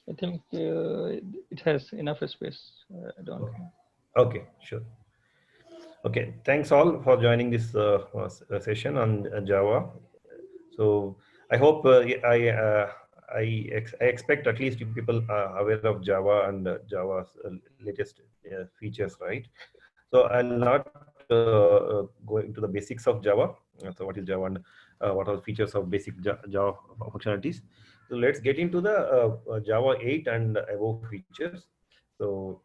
I think it has enough space. I don't Okay. know. Okay, sure. Okay, thanks all for joining this session on Java. So I hope I expect at least you people are aware of Java and Java's latest features, right? So I'll not go into the basics of Java. So what is Java and what are the features of basic Java functionalities? So let's get into the Java 8 and above features. So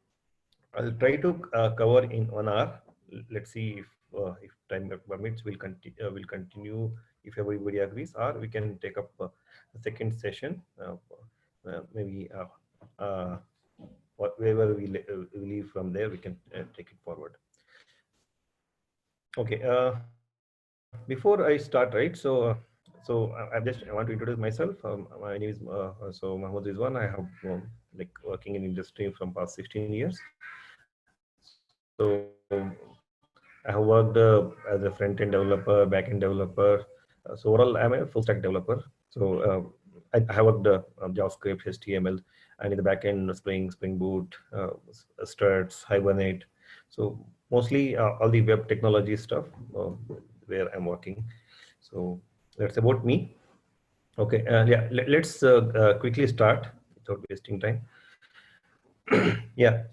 I'll try to cover in 1 hour. Let's see if time permits. We'll continue if everybody agrees, or we can take up a second session. Maybe wherever we leave from there, we can take it forward. Okay. Before I start, right? So I just I want to introduce myself. My name is so Mahmoud Rizwan. I have like working in industry from past 16 years. So I have worked as a front-end developer, back-end developer. So overall, I'm a full-stack developer. So I have worked JavaScript, HTML, and in the backend, Spring Boot, Struts, Hibernate. So mostly all the web technology stuff where I'm working. So that's about me. Okay, yeah, let's quickly start without wasting time. Yeah,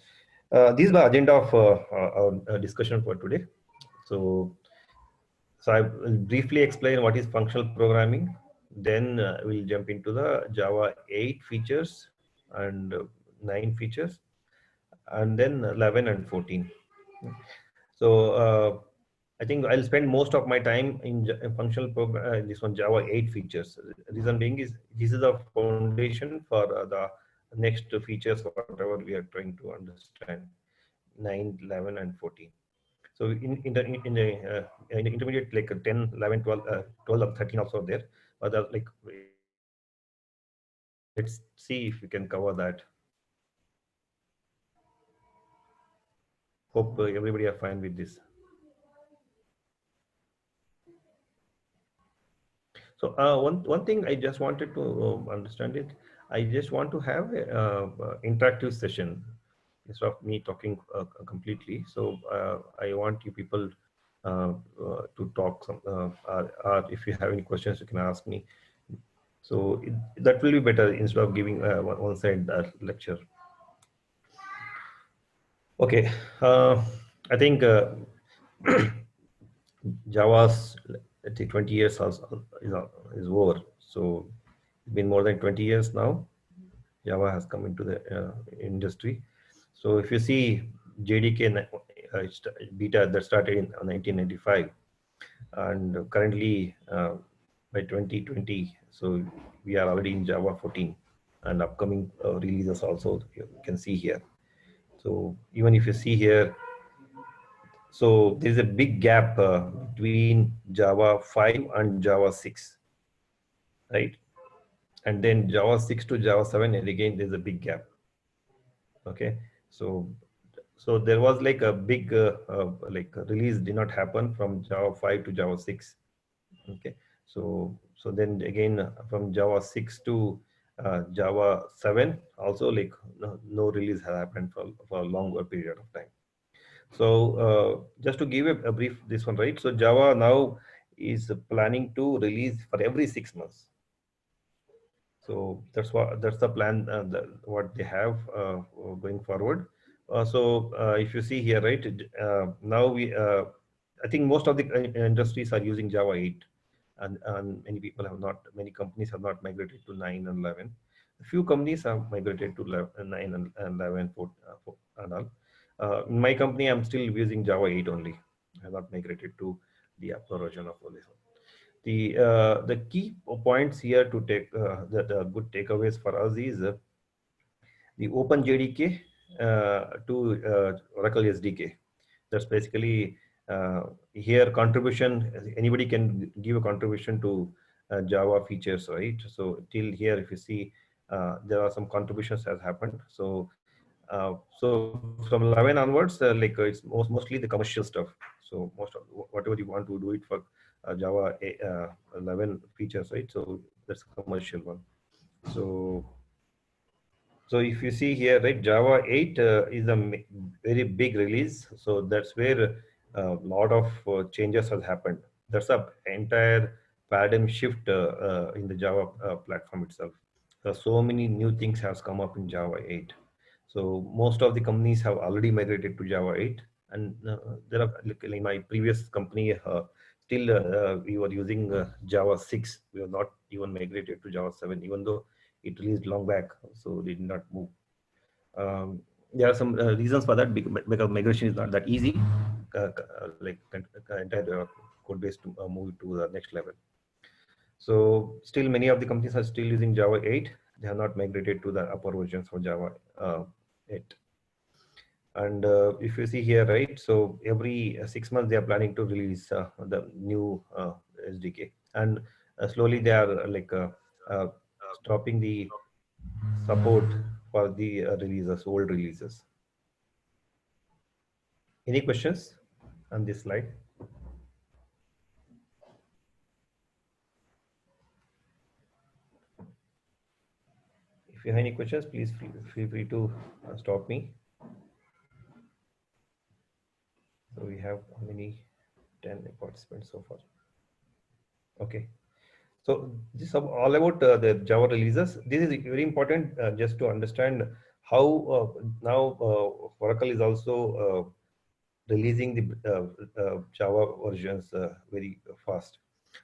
this is the agenda of our discussion for today. So, so I will briefly explain what is functional programming. Then we'll jump into the Java 8 features and 9 features, and then 11 and 14. So I think I'll spend most of my time in functional program. This one Java 8 features. Reason being is this is the foundation for the next features, whatever we are trying to understand. 9, 11, and 14. So in the intermediate, like 10, 11, 12, 12 or 13 also there. But like let's see if we can cover that. Hope everybody are fine with this. So one thing I just wanted to understand it. I just want to have a interactive session instead of me talking completely. So I want you people to talk. Or if you have any questions, you can ask me. So that will be better instead of giving one-side lecture. Okay, I think Java's let's say 20 years is over. So it's been more than 20 years now. Java has come into the industry. So if you see JDK beta that started in 1995, and currently by 2020, so we are already in Java 14, and upcoming releases also you can see here. So even if you see here, so there's a big gap between Java 5 and Java 6, right? And then Java 6 to Java 7, and again there's a big gap. Okay, so there was like a big like release did not happen from Java 5 to Java 6. Okay, so then again from Java 6 to Java 7 also, like no release has happened for a longer period of time. So just to give a brief this one, right? So Java now is planning to release for every 6 months. So that's the plan, what they have going forward. If you see here, right, now I think most of the industries are using Java 8, and many people have not, many companies have not migrated to 9 and 11. A few companies have migrated to 9 and 11 and all. In my company, I'm still using Java 8 only. I have not migrated to the upper version of all this. The key points here to take the good takeaways for us is the OpenJDK to Oracle SDK. That's basically here contribution. Anybody can give a contribution to Java features, right? So till here, if you see, there are some contributions has happened. So from 11 onwards, like it's mostly the commercial stuff. So most of whatever you want to do it for Java 11 features, right? So that's a commercial one. So So if you see here, right, Java 8 is a very big release. So that's where a lot of changes has happened. That's a entire paradigm shift in the Java platform itself. So many new things has come up in Java 8. So most of the companies have already migrated to Java 8, and there are like in my previous company still we were using Java 6. We have not even migrated to Java 7, even though it released long back, so they did not move. There are some reasons for that because migration is not that easy, like entire code base to move to the next level. So still many of the companies are still using Java 8. They have not migrated to the upper versions of Java 8. And if you see here, right, so every 6 months they are planning to release the new SDK, and slowly they are uh, stopping the support for the releases, old releases. Any questions on this slide? If you have any questions, please feel free to stop me. So we have how many? 10 participants so far. Okay. So this is all about the Java releases. This is very important just to understand how now Oracle is also releasing the Java versions very fast.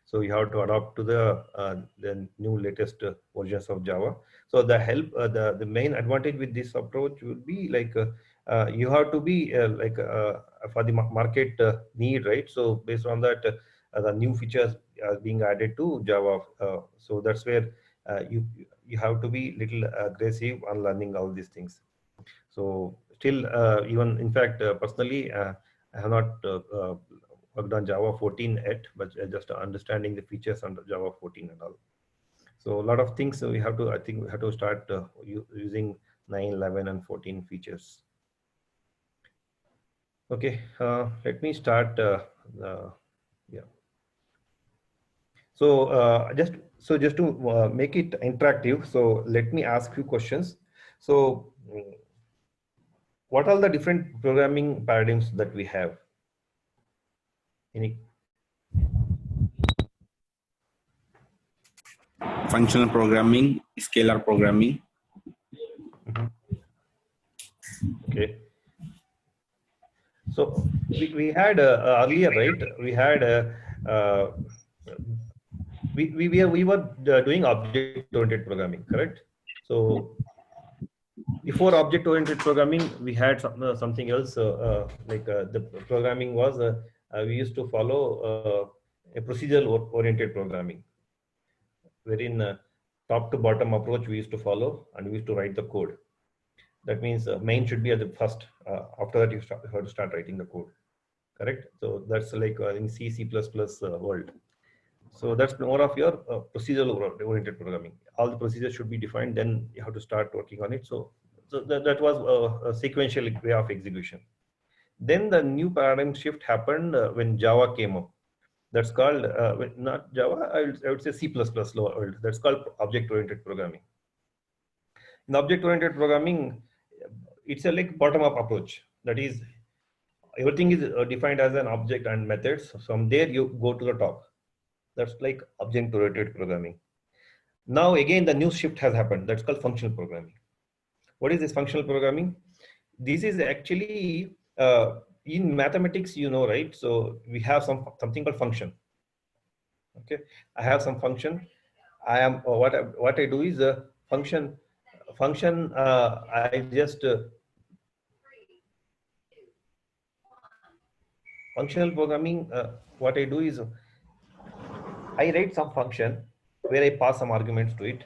So you have to adapt to the new latest versions of Java. So the main advantage with this approach would be like you have to be for the market need, right? So based on that, the new features are being added to Java. So that's where you have to be little aggressive on learning all these things. So still, even in fact, personally, I have not worked on Java 14 yet, but just understanding the features under Java 14 and all. So a lot of things we have to, I think we have to start using 9, 11 and 14 features. Okay, let me start. Yeah. So just to make it interactive, so let me ask you questions. So what are the different programming paradigms that we have? Any? Functional programming, scalar programming. Okay. So we had earlier, right? We had uh, we were doing object-oriented programming, correct? So before object-oriented programming, we had something else. The programming was we used to follow a procedural-oriented programming, wherein top to bottom approach we used to follow, and we used to write the code. That means main should be at the first. After that, you have to start writing the code. Correct. So that's like in C++ world. So that's more of your procedural oriented programming. All the procedures should be defined, then you have to start working on it. So that was a sequential way of execution. Then the new paradigm shift happened when Java came up. That's called not Java. I would say C++ world. That's called object oriented programming. In object oriented programming, it's a like bottom up approach. That is, everything is defined as an object and methods. From there you go to the top. That's like object oriented programming. Now again the new shift has happened. That's called functional programming. What is this functional programming? This is actually in mathematics, you know, right? So we have something called function. Okay, I have some function. I am what I do is a function. I just functional programming. What I do is I write some function where I pass some arguments to it,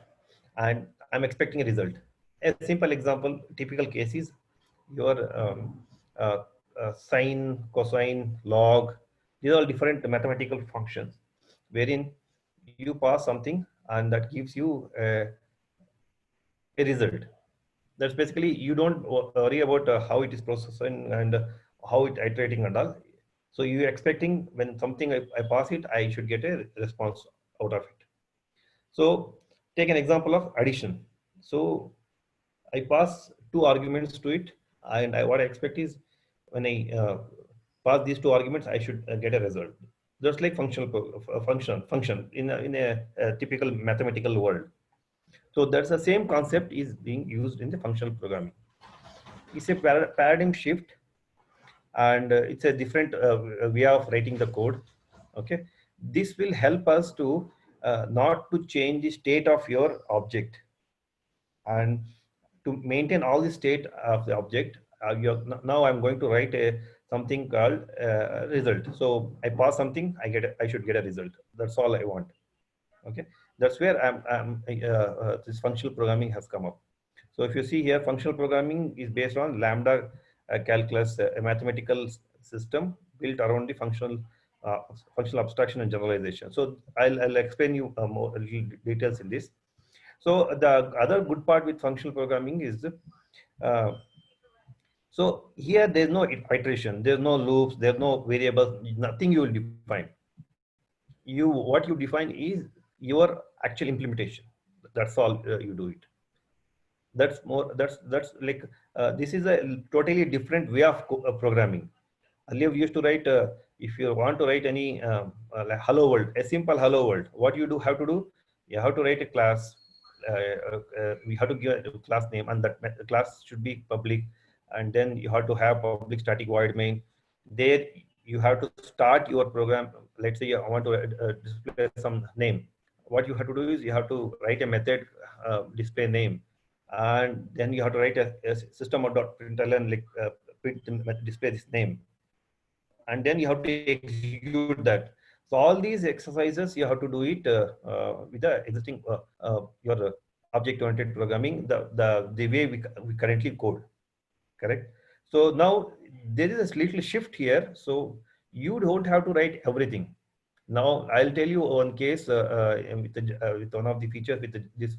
and I'm expecting a result. A simple example, typical case is your sine, cosine, log. These are all different mathematical functions, wherein you pass something and that gives you a result. That's basically, you don't worry about how it is processing and how it iterating and all. So you're expecting when something I pass it, I should get a response out of it. So take an example of addition. So I pass two arguments to it, and what I expect is when I pass these two arguments, I should get a result. Just like function in a typical mathematical world. So that's the same concept is being used in the functional programming. It's a paradigm shift, and it's a different way of writing the code. Okay, this will help us to not to change the state of your object, and to maintain all the state of the object. Now I'm going to write a something called result. So I pass something, I should get a result. That's all I want. Okay, that's where this functional programming has come up. So if you see here, functional programming is based on lambda calculus, a mathematical system built around the uh, functional abstraction and generalization. So I'll explain you more little details in this. So the other good part with functional programming is, so here there's no iteration, there's no loops, there's no variables, nothing you will define. What you define is your actual implementation. That's all you do it. That's like this is a totally different way of programming. Earlier we used to write, if you want to write any like hello world, a simple hello world, what you have to do, you have to write a class. We have to give a class name, and that class should be public, and then you have to have public static void main. There you have to start your program. Let's say you want to display some name. What you have to do is you have to write a method display name, and then you have to write a system.println like display this name, and then you have to execute that. So all these exercises you have to do it with the existing your object-oriented programming, the way we currently code, correct? So now there is a little shift here. So you don't have to write everything. Now I'll tell you one case with one of the features with this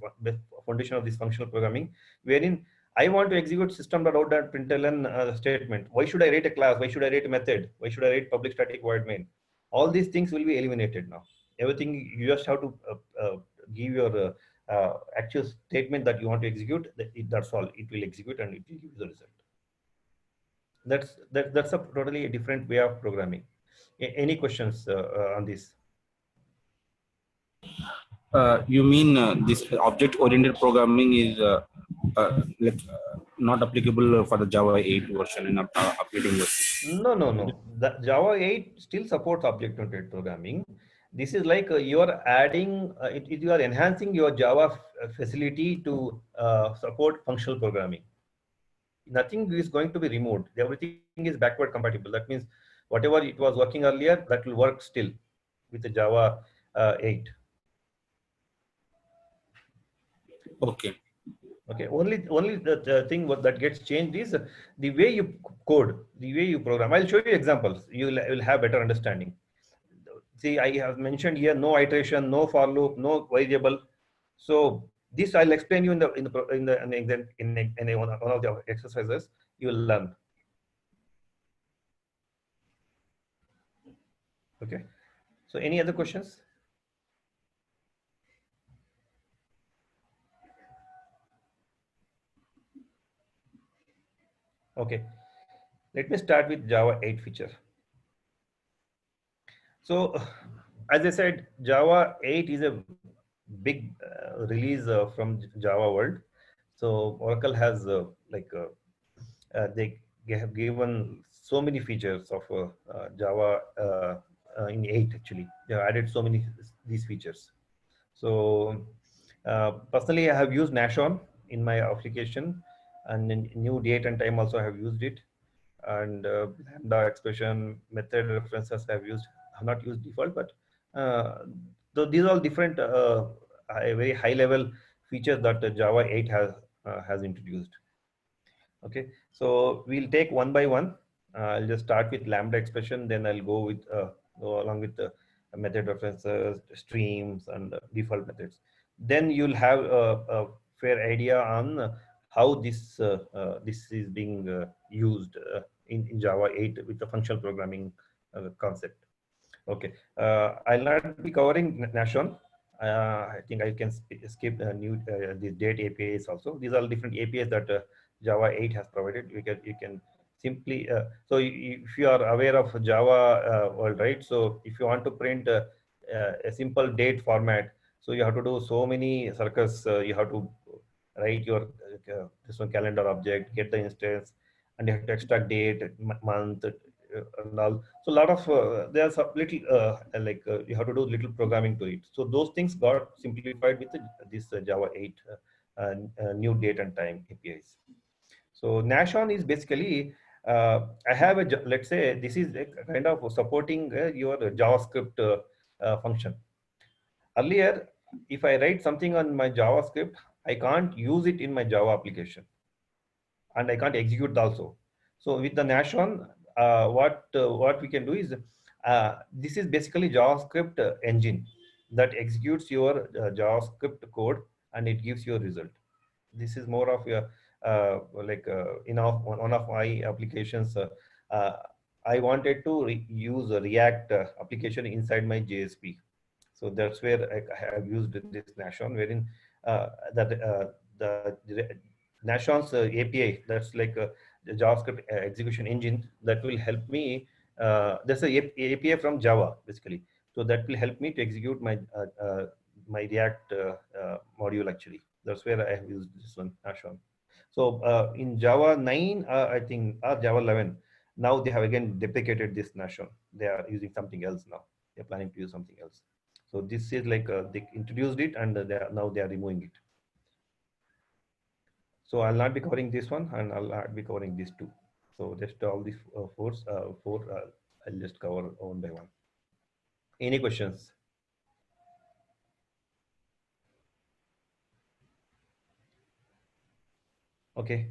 foundation of this functional programming, wherein I want to execute system.out.println statement. Why should I write a class? Why should I write a method? Why should I write public static void main? All these things will be eliminated now. Everything you just have to give your actual statement that you want to execute. That's all. It will execute and it will give you the result. That's a totally different way of programming. Any questions on this? You mean this object-oriented programming is like not applicable for the Java 8 version and updating version? No. The Java 8 still supports object-oriented programming. This is like you are adding, you are enhancing your Java facility to support functional programming. Nothing is going to be removed. Everything is backward compatible. That means whatever it was working earlier, that will work still with the Java 8. Okay. Okay, only the thing that gets changed is the way you code, the way you program. I'll show you examples. You'll have better understanding. See, I have mentioned here no iteration, no for loop, no variable. So this I'll explain you in one of the exercises. You will learn. Okay. So any other questions? Okay, let me start with Java 8 feature. So as I said, Java 8 is a big release from Java world. So Oracle has they have given so many features of Java in 8 actually. They have added so many these features. So personally, I have used Nashon in my application, and in new date and time also I have used it. And lambda expression, method references I have used. I have not used default, but so these are all different very high level features that Java 8 has introduced. Okay, so we'll take one by one. I'll just start with lambda expression, then I'll go along with the method references, streams, and default methods. Then you'll have a fair idea on how this is being used in Java 8 with the functional programming concept. Okay, I'll not be covering Nashon. I think I can skip these date APIs also. These are different APIs that Java 8 has provided. You can simply so if you are aware of Java world, right? So if you want to print a simple date format, so you have to do so many circus. You have to write your this one calendar object, get the instance, and you have to extract date, month, and all. So a lot of there's a little you have to do little programming to it. So those things got simplified with this Java 8 new date and time APIs. So Nashon is basically I have a let's say this is a kind of supporting your JavaScript function. Earlier, if I write something on my JavaScript, I can't use it in my Java application, and I can't execute also. So with the Nashon, what we can do is this is basically JavaScript engine that executes your JavaScript code and it gives you a result. This is more of your in one of my applications. Uh, I wanted to use a React application inside my JSP. So that's where I have used this Nashon, wherein the Nashon's API, that's like a JavaScript execution engine that will help me. There's a API from Java basically, so that will help me to execute my React module actually. That's where I have used this one, Nashon. So in Java 9, I think, or Java 11, now they have again deprecated this Nashon. They are using something else now. They're planning to use something else. So this is like they introduced it and now they are removing it. So I'll not be covering this one and I'll not be covering these two. So just all these four, I'll just cover one by one. Any questions? Okay,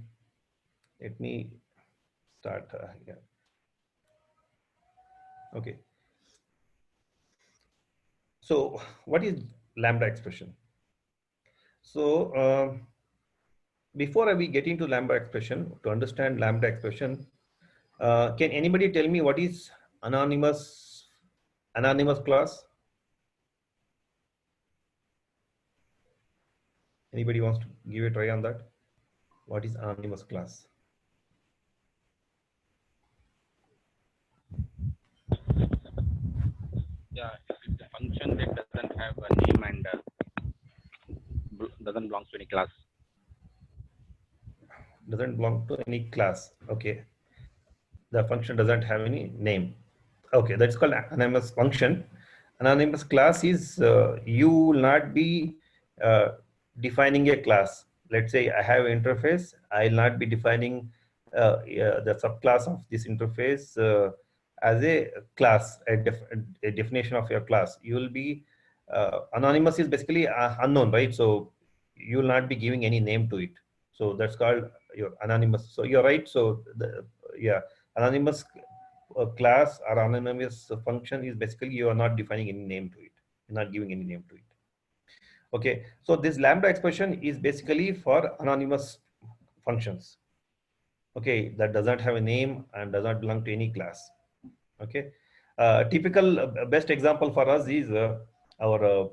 let me start here. Okay. So what is Lambda expression? So before we get into Lambda expression, to understand Lambda expression, can anybody tell me what is anonymous class? Anybody wants to give a try on that? What is anonymous class? Yeah, if the function that doesn't have a name and doesn't belong to any class. Doesn't belong to any class. Okay. The function doesn't have any name. Okay, that's called anonymous function. Anonymous class is you will not be defining a class. Let's say I have an interface. I will not be defining the subclass of this interface as a class, a definition of your class. You will be anonymous is basically unknown, right? So you will not be giving any name to it. So that's called your anonymous. So you're right. So yeah, anonymous class or anonymous function is basically you are not defining any name to it. You're not giving any name to it. Okay, so this Lambda expression is basically for anonymous functions. Okay, that does not have a name and does not belong to any class. Okay, typical best example for us is our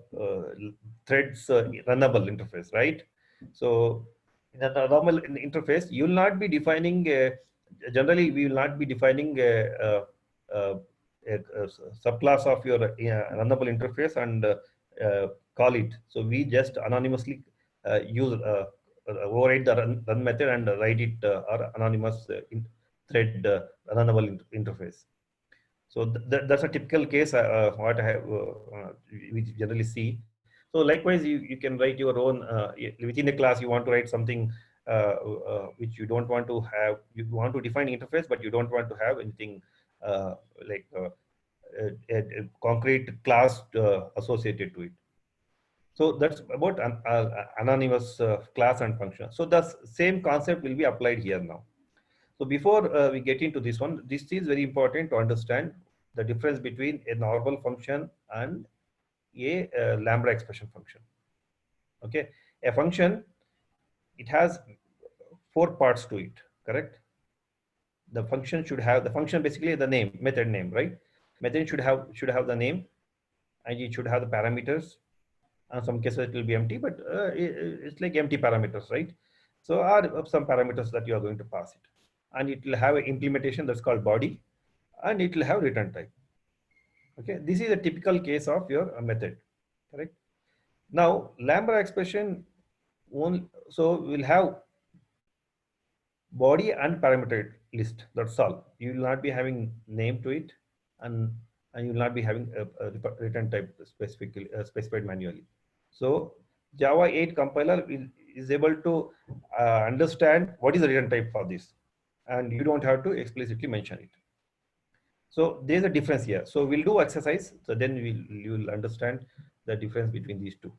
threads runnable interface, right? So in a normal interface, you will not be defining generally we will not be defining a subclass of your runnable interface and call it. So we just anonymously use override the run method and write it or anonymous thread runnable interface. So that's a typical case what I have we generally see. So likewise, you can write your own within a class. You want to write something which you don't want to have. You want to define interface, but you don't want to have anything like a concrete class associated to it. So that's about an anonymous class and function. So the same concept will be applied here now. So before we get into this one, this is very important to understand the difference between a normal function and a Lambda expression function. Okay, a function, it has 4 parts to it, correct? The function should have, the function basically the name, method name, right? Method should have the name, and it should have the parameters, In some cases it will be empty, but it's like empty parameters, right? So are some parameters that you are going to pass it, and it will have an implementation that's called body, and it will have return type. Okay, this is a typical case of your method, correct? Now Lambda expression so we'll have body and parameter list. That's all. You will not be having name to it, and you will not be having a return type specifically specified manually. So Java 8 compiler is able to understand what is the return type for this, and you don't have to explicitly mention it. So there's a difference here. So we'll do exercise. So then you will understand the difference between these two.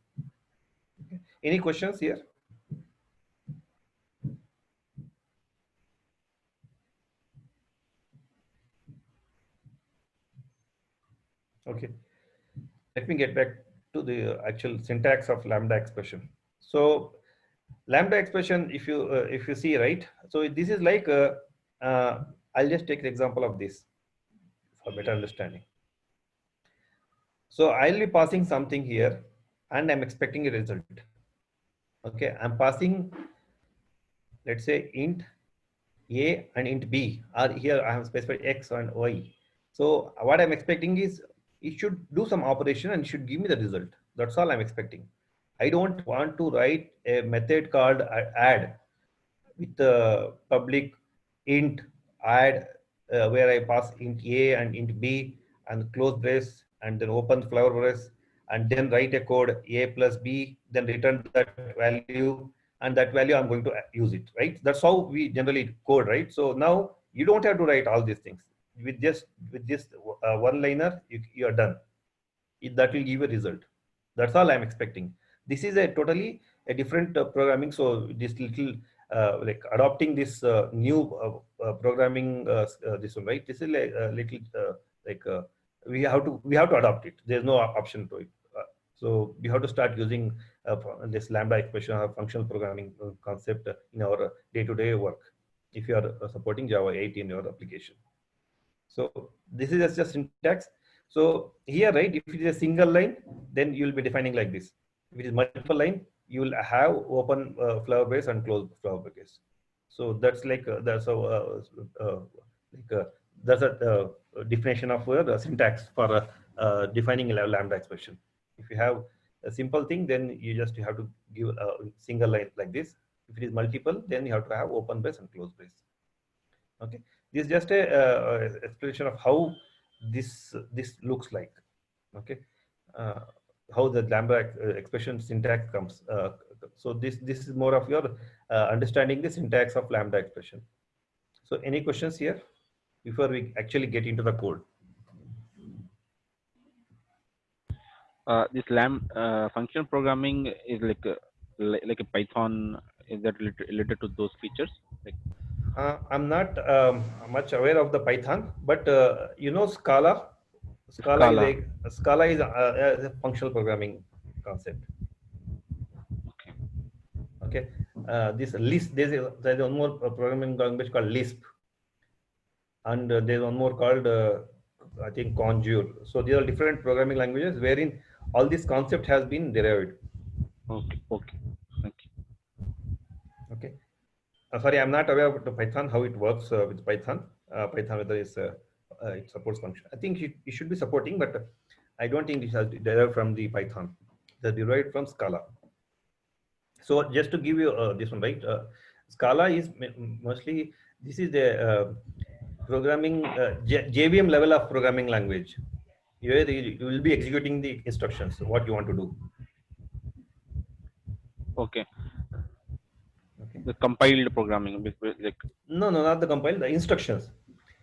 Okay. Any questions here? Okay. Let me get back to the actual syntax of Lambda expression. So Lambda expression, if you see, right, so this is like I'll just take the example of this for better understanding. So I'll be passing something here, and I'm expecting a result. Okay, I'm passing, let's say, int a and int b, or here I have specified x and y. So what I'm expecting is it should do some operation and should give me the result. That's all I'm expecting. I don't want to write a method called add with the public int add where I pass int a and int b and close brace and then open flower brace and then write a code a plus b, then return that value, and that value I'm going to use it, right? That's how we generally code, right? So now you don't have to write all these things. With this one liner, you are done. That will give a result. That's all I'm expecting. This is a totally a different programming. So this little like adopting this new programming this one, right? This is like a little like we have to adopt it. There's no option to it. So we have to start using this Lambda expression or functional programming concept in our day-to-day work if you are supporting Java 8 in your application. So this is just syntax. So here, right, if it is a single line, then you will be defining like this. If it is multiple line, you will have open flower base and close flower base. So that's like that's a definition of the syntax for defining a Lambda expression. If you have a simple thing, then you just have to give a single line like this. If it is multiple, then you have to have open brace and close brace. Okay, this is just a explanation of how this looks like. Okay, how the Lambda expression syntax comes. So this is more of your understanding the syntax of Lambda expression. So any questions here before we actually get into the code? This function programming is like a Python. Is that related to those features? Like, I'm not much aware of the Python, but you know Scala. Scala. Scala is a functional programming concept. Okay. Okay, this Lisp. There's one more programming language called Lisp, and there's one more called I think Conjure. So these are different programming languages wherein all this concept has been derived. Okay. Okay. Thank you. Okay. Sorry, I'm not aware of the Python, how it works with Python. Python, whether it supports function. I think it should be supporting, but I don't think it has derived from the Python. It's derived from Scala. So just to give you this one, right? Scala is mostly, this is the programming, JVM level of programming language. You will be executing the instructions, what you want to do. Okay. Okay. The compiled programming, like No, not the compile, the instructions.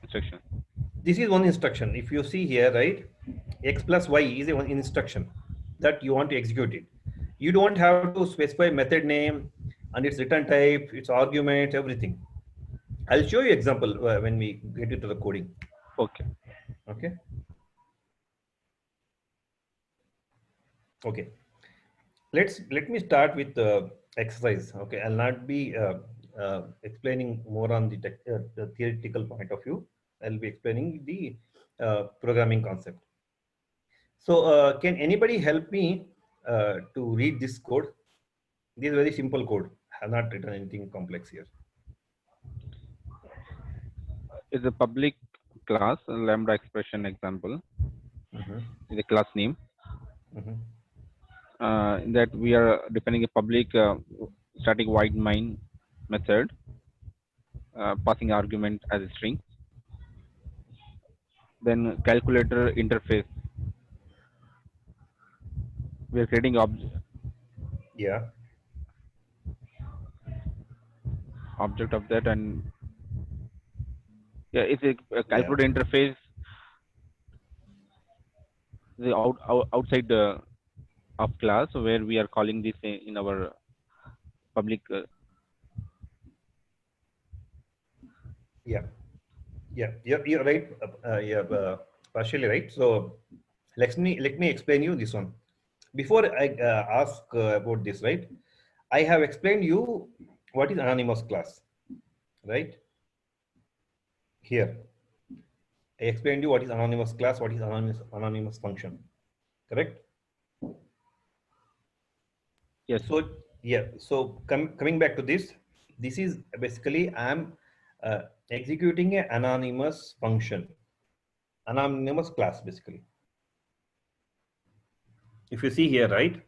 instruction. This is one instruction. If you see here, right, x plus y is one instruction that you want to execute it. You don't have to specify method name and its return type, its argument, everything. I'll show you example when we get into the coding. Okay. Okay. Okay. Let me start with the exercise. Okay, I'll not be explaining more on the theoretical point of view. I'll be explaining the programming concept. So can anybody help me to read this code. This is very simple code. I have not written anything complex here. Is a public class lambda expression example Mhm. is a class name Mhm. that we are defining a public static void main method passing argument as a string. Then calculator interface. We are creating Yeah. object of that, and yeah, it's a Yeah. calculator interface. The outside of class where we are calling this in our public. Yeah. Yeah. You're right. Yeah. Partially right. So let me explain you this one. Before I ask about this, right? I have explained you what is anonymous class, right? Here, I explained you what is anonymous class, what is anonymous function, correct? Yes. So yeah, so coming back to this is basically I'm executing an anonymous function, anonymous class basically. If you see here, right?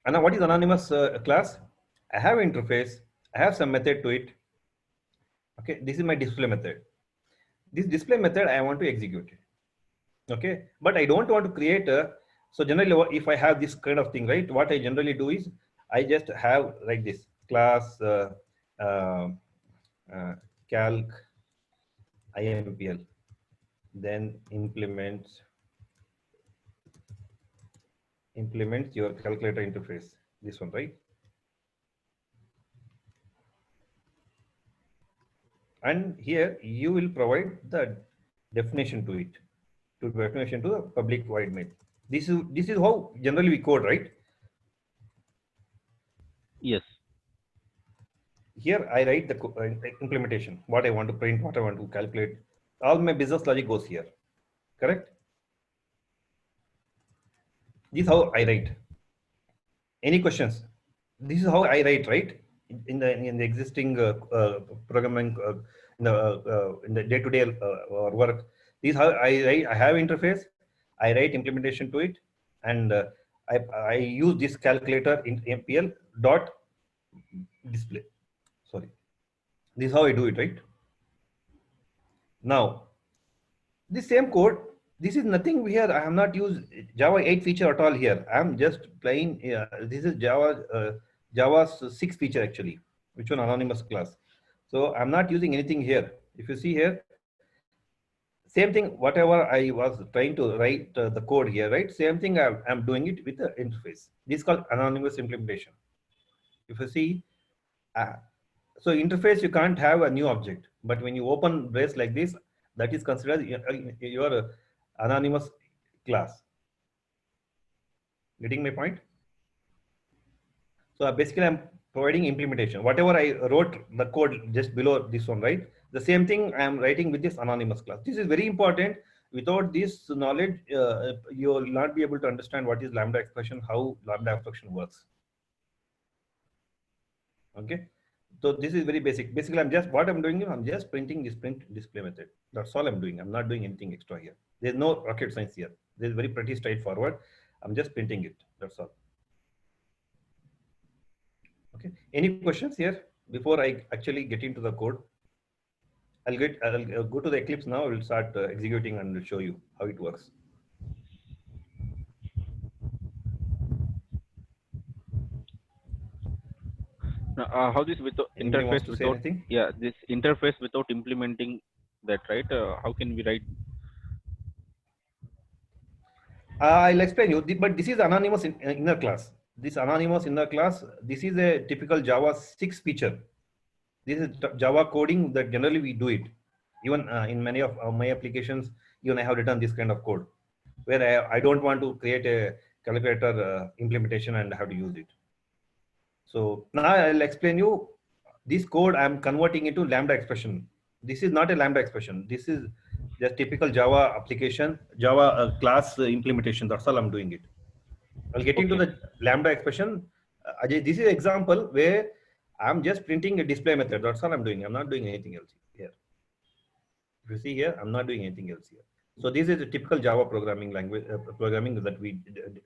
And now what is anonymous class? I have interface, I have some method to it. Okay, this is my display method. This display method I want to execute it. Okay, but I don't want to create a, so generally if I have this kind of thing, right, what I generally do is I just have like this class uh, calc IMPL, then implements your calculator interface, this one, right? And here you will provide the definition to it, to definition to the public void main. This is how generally we code, right? Yes. Here I write the implementation, what I want to print, what I want to calculate. All my business logic goes here, correct? This is how I write. Any questions? This is how I write, right? In the existing programming in the day-to-day work. This is how I write. I have interface. I write implementation to it, and I use this calculator in MPL dot display. Sorry, this is how I do it, right? Now, this same code, this is nothing here. I have not used Java 8 feature at all here. I'm just playing, this is Java's 6 feature actually, which one anonymous class. So I'm not using anything here. If you see here, same thing, whatever I was trying to write the code here, right? Same thing I'm doing it with the interface. This is called anonymous implementation. If you see, so interface, you can't have a new object, but when you open brace like this, that is considered your anonymous class. Getting my point? So basically I'm providing implementation. Whatever I wrote the code just below this one, right? The same thing I am writing with this anonymous class. This is very important. Without this knowledge, you will not be able to understand what is lambda expression, how lambda expression works. Okay. So this is very basic. Basically, I'm doing, I'm just printing this print display method. That's all I'm doing. I'm not doing anything extra here. There's no rocket science here. This is very pretty straightforward. I'm just printing it. That's all. Okay. Any questions here before I actually get into the code? I'll go to the Eclipse now. I will start executing and will show you how it works. How this without Anybody wants interface to say without anything? this interface without implementing that, right? How can we write? I'll explain you, but this is anonymous inner class. This anonymous inner class, this is a typical Java 6 feature. This is Java coding that generally we do it. Even in many of my applications, even I have written this kind of code where I don't want to create a calculator implementation and have to use it. So now I'll explain you this code. I'm converting into lambda expression. This is not a lambda expression. This is just typical Java application, Java class implementation. That's all I'm doing it. I'll get into the lambda expression. Ajay, this is an example where I'm just printing a display method. That's all I'm doing. I'm not doing anything else here. If you see here, I'm not doing anything else here. So this is a typical Java programming language, programming that we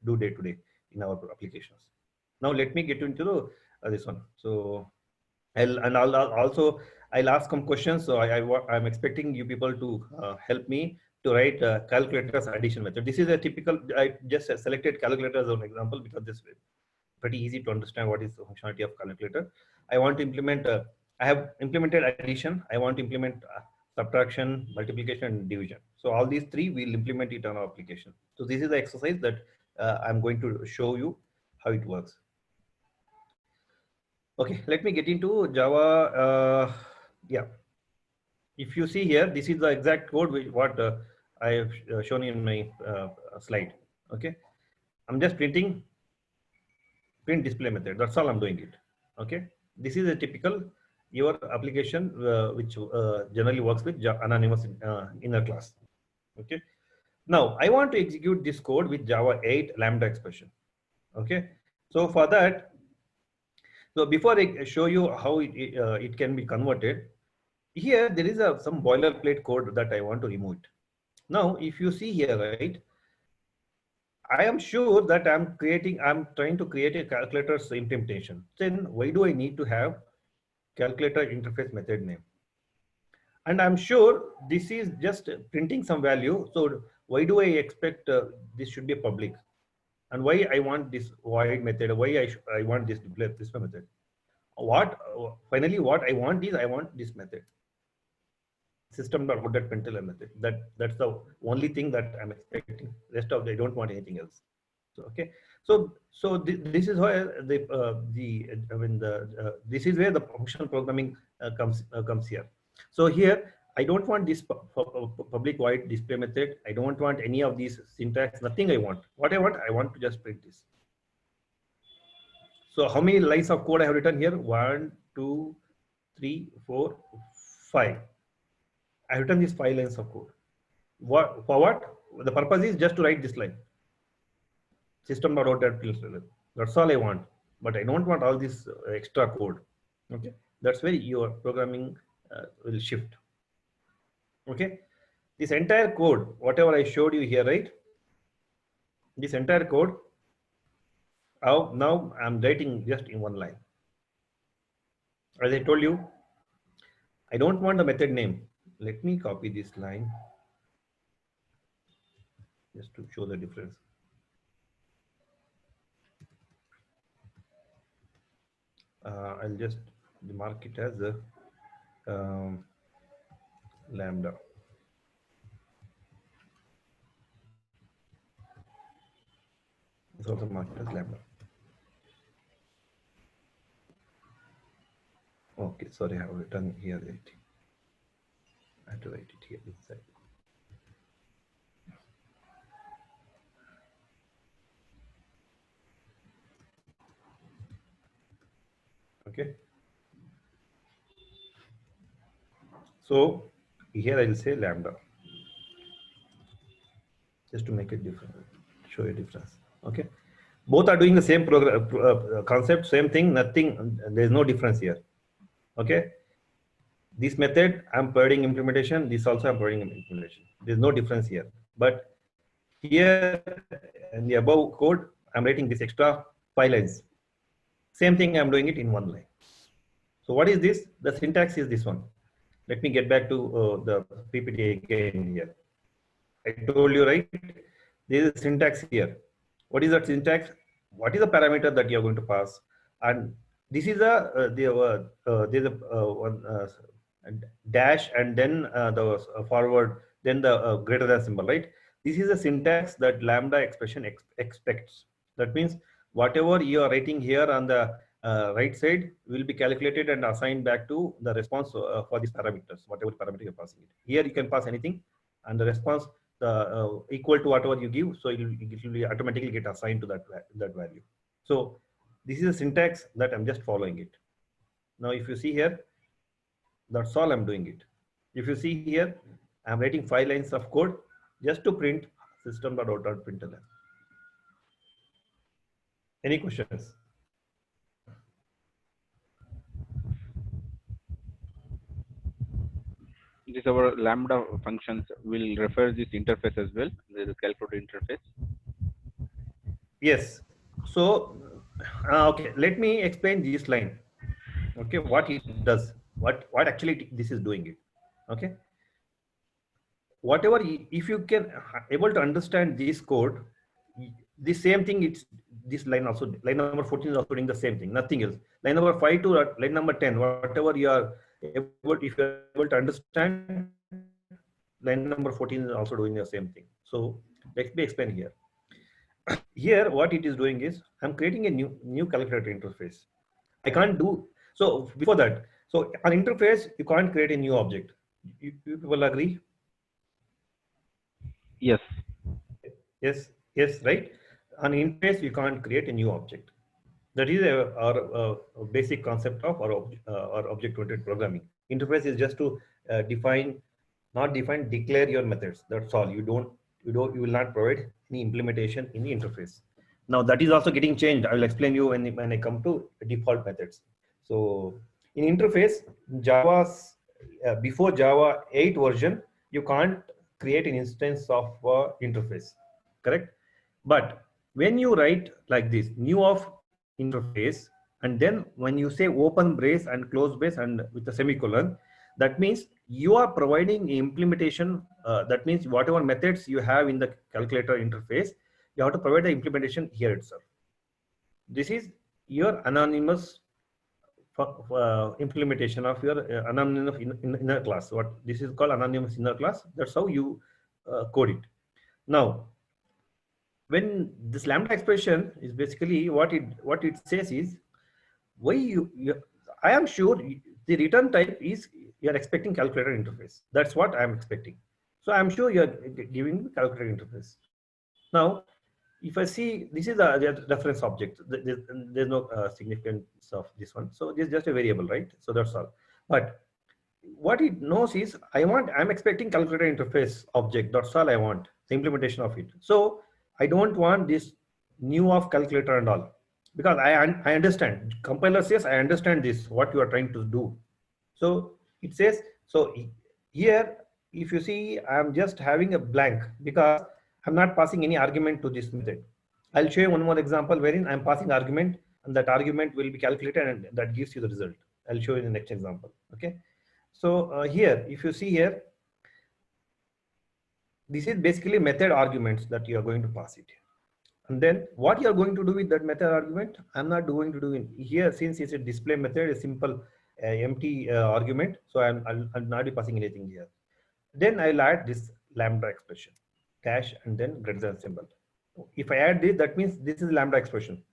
do day to day in our applications. Now let me get into the, this one. So I'll also ask some questions. So I'm expecting you people to help me to write calculator's addition method. This is a typical. I just selected calculator as an example because this is pretty easy to understand what is the functionality of calculator. I want to implement. I have implemented addition. I want to implement subtraction, multiplication, and division. So all these three we'll implement it on our application. So this is the exercise that I'm going to show you how it works. Okay, let me get into Java. Yeah, if you see here, this is the exact code which what I have shown in my slide. Okay, I'm just printing print display method. That's all I'm doing it. Okay, this is a typical your application which generally works with anonymous inner class. Okay, now I want to execute this code with Java 8 Lambda expression. Okay, so for that, so before I show you how it can be converted, here there is some boilerplate code that I want to remove it. Now, if you see here, right, I am sure that I'm trying to create a calculator's implementation. Then why do I need to have calculator interface method name? And I'm sure this is just printing some value. So why do I expect this should be public? And why I want this void method? Why I want this method? Finally what I want is I want this method. System.out.println method. That's the only thing that I'm expecting. Rest of I don't want anything else. So okay. So this is why this is where the functional programming comes here. So here I don't want this public void display method. I don't want any of these syntax. Nothing I want. What I want to just print this. So how many lines of code I have written here? 1, 2, 3, 4, 5. I have written these 5 lines of code. For what? The purpose is just to write this line. System.out.println. That's all I want. But I don't want all this extra code. Okay. That's where your programming will shift. Okay. This entire code, whatever I showed you here, right? This entire code, now I'm writing just in one line. As I told you, I don't want the method name. Let me copy this line just to show the difference. I'll just mark it as a lambda. It's also marked as lambda. Okay, sorry, I have written here. I have to write it here inside. Okay. So here I will say lambda, just to make it different, show a difference. Okay. Both are doing the same program concept, same thing, nothing, there's no difference here. Okay. This method I'm providing implementation, this also I'm providing implementation. There's no difference here. But here in the above code, I'm writing this extra 5 lines. Same thing, I'm doing it in one line. So what is this? The syntax is this one. Let me get back to the PPT again here. I told you, right? There is a syntax here. What is that syntax? What is the parameter that you are going to pass? And this is there's a dash and then the forward, then the greater than symbol, right? This is a syntax that lambda expression expects. That means whatever you are writing here on the right side will be calculated and assigned back to the response for these parameters, whatever parameter you're passing it. Here you can pass anything and the response equal to whatever you give, so it will automatically get assigned to that value. So this is a syntax that I'm just following it. Now if you see here, that's all I'm doing it. If you see here, I'm writing 5 lines of code just to print system.out.println. Any questions? This our lambda functions will refer this interface as well. There is calculator interface. Yes. So, okay, let me explain this line. Okay, what it does, what actually this is doing it. Okay, whatever if you can able to understand this code, the same thing. It's this line also. Line number 14 is also doing the same thing. Nothing else. Line number 5 to line number 10. Whatever you are able, if you are able to understand, line number 14 is also doing the same thing. So let me explain here. Here, what it is doing is I'm creating a new calculator interface. I can't do so before that. So on interface, you can't create a new object. You people agree? Yes. Yes, right. On interface, you can't create a new object. That is our basic concept of our object-oriented programming. Interface is just to declare your methods. That's all. You will not provide any implementation in the interface. Now that is also getting changed. I will explain you when I come to default methods. So in interface, Java's before Java 8 version, you can't create an instance of interface, correct? But when you write like this, new of interface, and then when you say open brace and close brace and with a semicolon, that means you are providing implementation. That means whatever methods you have in the calculator interface, you have to provide the implementation here itself. This is your anonymous implementation of your anonymous inner class. What this is called anonymous inner class. That's how you code it. Now, when this lambda expression is basically what it says is why I am sure the return type is you are expecting calculator interface. That's what I am expecting. So I'm sure you are giving calculator interface. Now, if I see this is a reference object, there's no significance of this one. So this is just a variable, right? So that's all. But what it knows is I'm expecting calculator interface object. That's all I want, the implementation of it. So I don't want this new of calculator and all, because I understand. Compiler says I understand this, what you are trying to do. So it says, so here, if you see, I'm just having a blank because I'm not passing any argument to this method. I'll show you one more example wherein I'm passing argument and that argument will be calculated and that gives you the result. I'll show you the next example. Okay. So here, if you see here, this is basically method arguments that you are going to pass it. And then what you are going to do with that method argument, I'm not going to do in here since it's a display method, a simple empty argument. So I'll not be passing anything here. Then I'll add this lambda expression, dash and then greater than symbol. If I add this, that means this is lambda expression.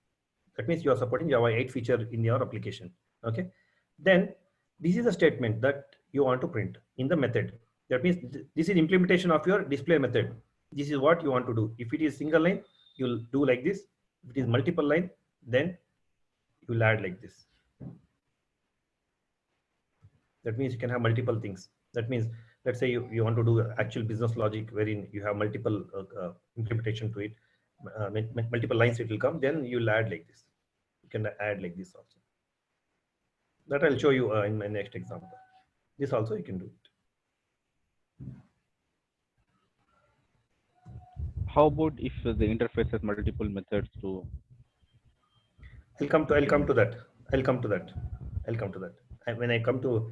That means you are supporting Java 8 feature in your application. Okay. Then this is a statement that you want to print in the method. That means this is implementation of your display method. This is what you want to do. If it is single line, you'll do like this. If it is multiple line, then you'll add like this. That means you can have multiple things. That means, let's say you want to do actual business logic wherein you have multiple implementation to it, multiple lines it will come, then you'll add like this. You can add like this also. That I'll show you in my next example. This also you can do it. How about if the interface has multiple methods to? I'll come to that. And when I come to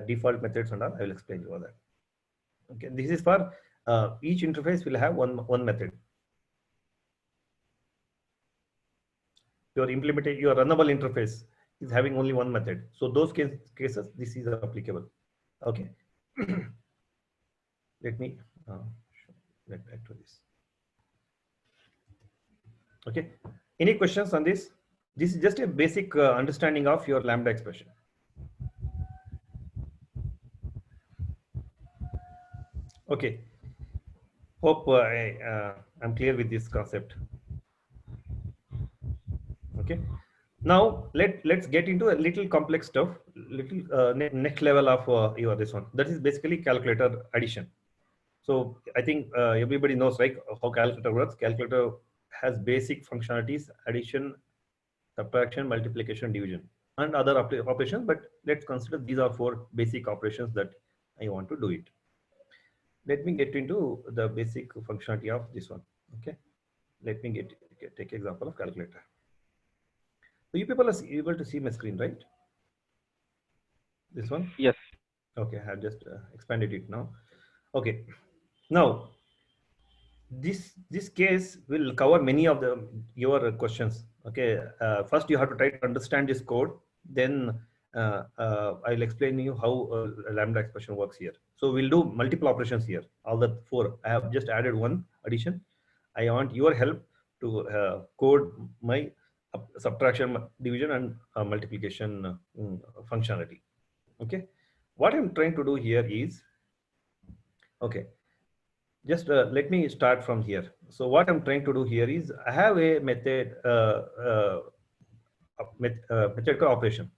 default methods and all, I will explain you all that. Okay, this is for each interface will have one method. Your runnable interface is having only one method. So those cases, this is applicable. Okay. Let me get back to this. Okay. Any questions on this? This is just a basic understanding of your lambda expression. Okay. Hope I'm clear with this concept. Okay. Now let's get into a little complex stuff, next level of your this one. That is basically calculator addition. So I think everybody knows, right, how calculator works. Calculator has basic functionalities: addition, subtraction, multiplication, division, and other operations. But let's consider these are 4 basic operations that I want to do it. Let me get into the basic functionality of this one. Okay, let me take example of calculator. So you people are able to see my screen, right? This one? Yes. Okay, I have just expanded it now. Okay, now this case will cover many of your questions. Okay, first you have to try to understand this code, then I'll explain you how lambda expression works here. So we'll do multiple operations here, all the 4. I have just added one addition. I want your help to code my subtraction, division, and multiplication functionality. Okay, what I'm trying to do here is, okay, just let me start from here. So what I'm trying to do here is I have a method, method called operation.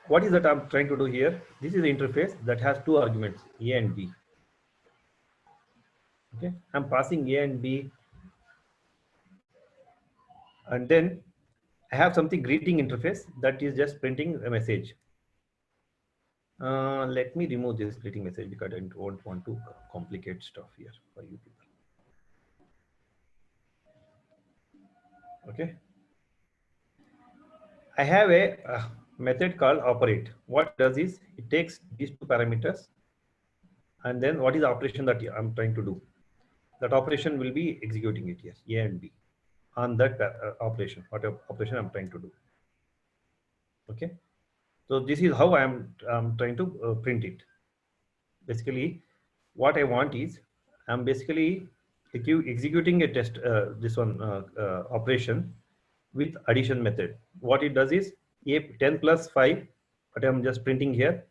What is that I'm trying to do here? This is the interface that has 2 arguments, A and B. Okay, I'm passing A and B, and then I have something greeting interface that is just printing a message. Let me remove this greeting message because I don't want to complicate stuff here for you people. Okay, I have a method called operate. What it does is it takes these 2 parameters, and then what is the operation that I'm trying to do? That operation will be executing it, yes, A and B on that operation, whatever operation I'm trying to do. Okay, so this is how I'm trying to print it. Basically, what I want is I'm basically executing a test, this one operation with addition method. What it does is 10 plus 5, but I'm just printing here.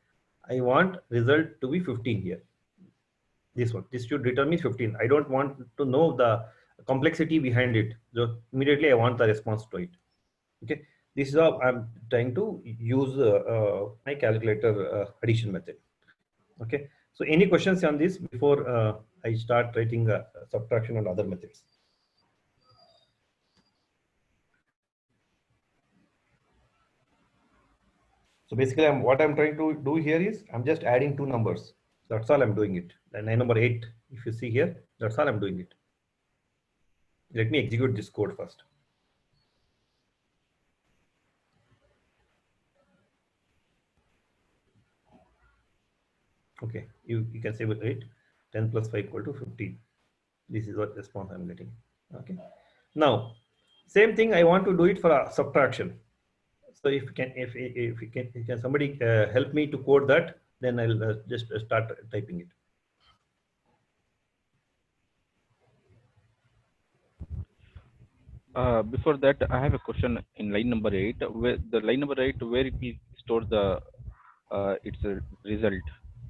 I want result to be 15 here. This one, this should return me 15. I don't want to know the complexity behind it. So immediately I want the response to it. Okay, this is how I'm trying to use my calculator addition method. Okay, so any questions on this before I start writing subtraction and other methods? So basically, what I'm trying to do here is I'm just adding 2 numbers. That's all I'm doing it. And line number 8, if you see here, that's all I'm doing it. Let me execute this code first. Okay, you can say with 8, 10 plus 5 equal to 15. This is what response I'm getting. Okay, now same thing I want to do it for a subtraction. So if can somebody help me to code that, then I'll just start typing it. Before that, I have a question in line number 8. Where the line number 8, where it will store the its result,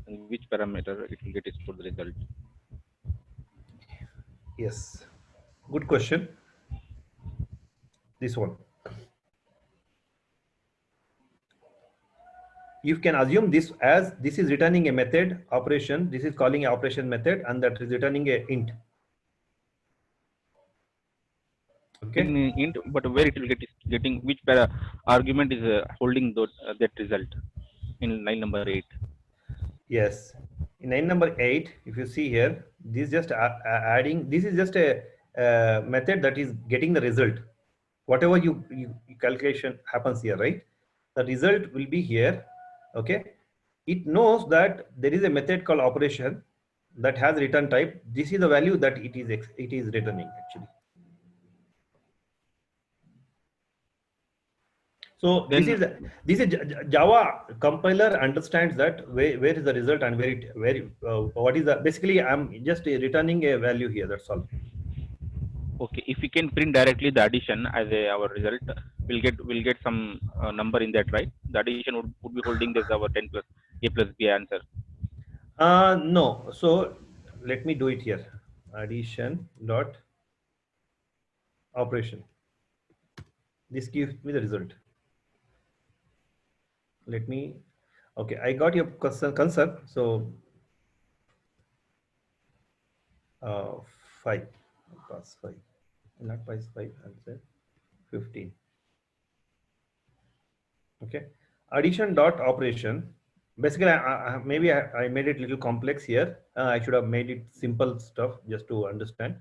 and which parameter it will get it for the result. Yes, good question. This one. You can assume this as this is returning a method operation. This is calling an operation method, and that is returning a int. Okay. In int, but where it will get is getting which argument is holding that result in line number 8. Yes, in line number 8, if you see here, this just adding. This is just a method that is getting the result. Whatever you calculation happens here, right? The result will be here. Okay, it knows that there is a method called operation that has return type. This is the value that it is returning actually. So then, this is Java compiler understands that where is the result and what is the, basically I'm just returning a value here, that's all. Okay, if we can print directly the addition as our result, we'll get some number in that, right? The addition would be holding this our 10 plus A plus B answer. No, so let me do it here. Addition dot operation. This gives me the result. Let me, okay, I got your concern. So 5 plus 5, not plus 5 answer. 15. Okay, addition dot operation. Basically, maybe I made it a little complex here. I should have made it simple stuff just to understand.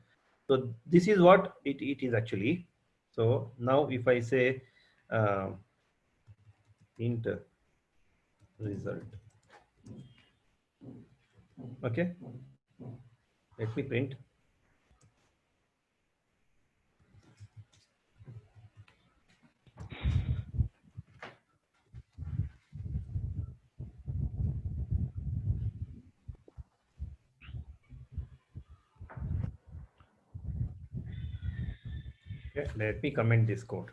So this is what it is actually. So now if I say int result, okay, let me print. Okay, let me comment this code.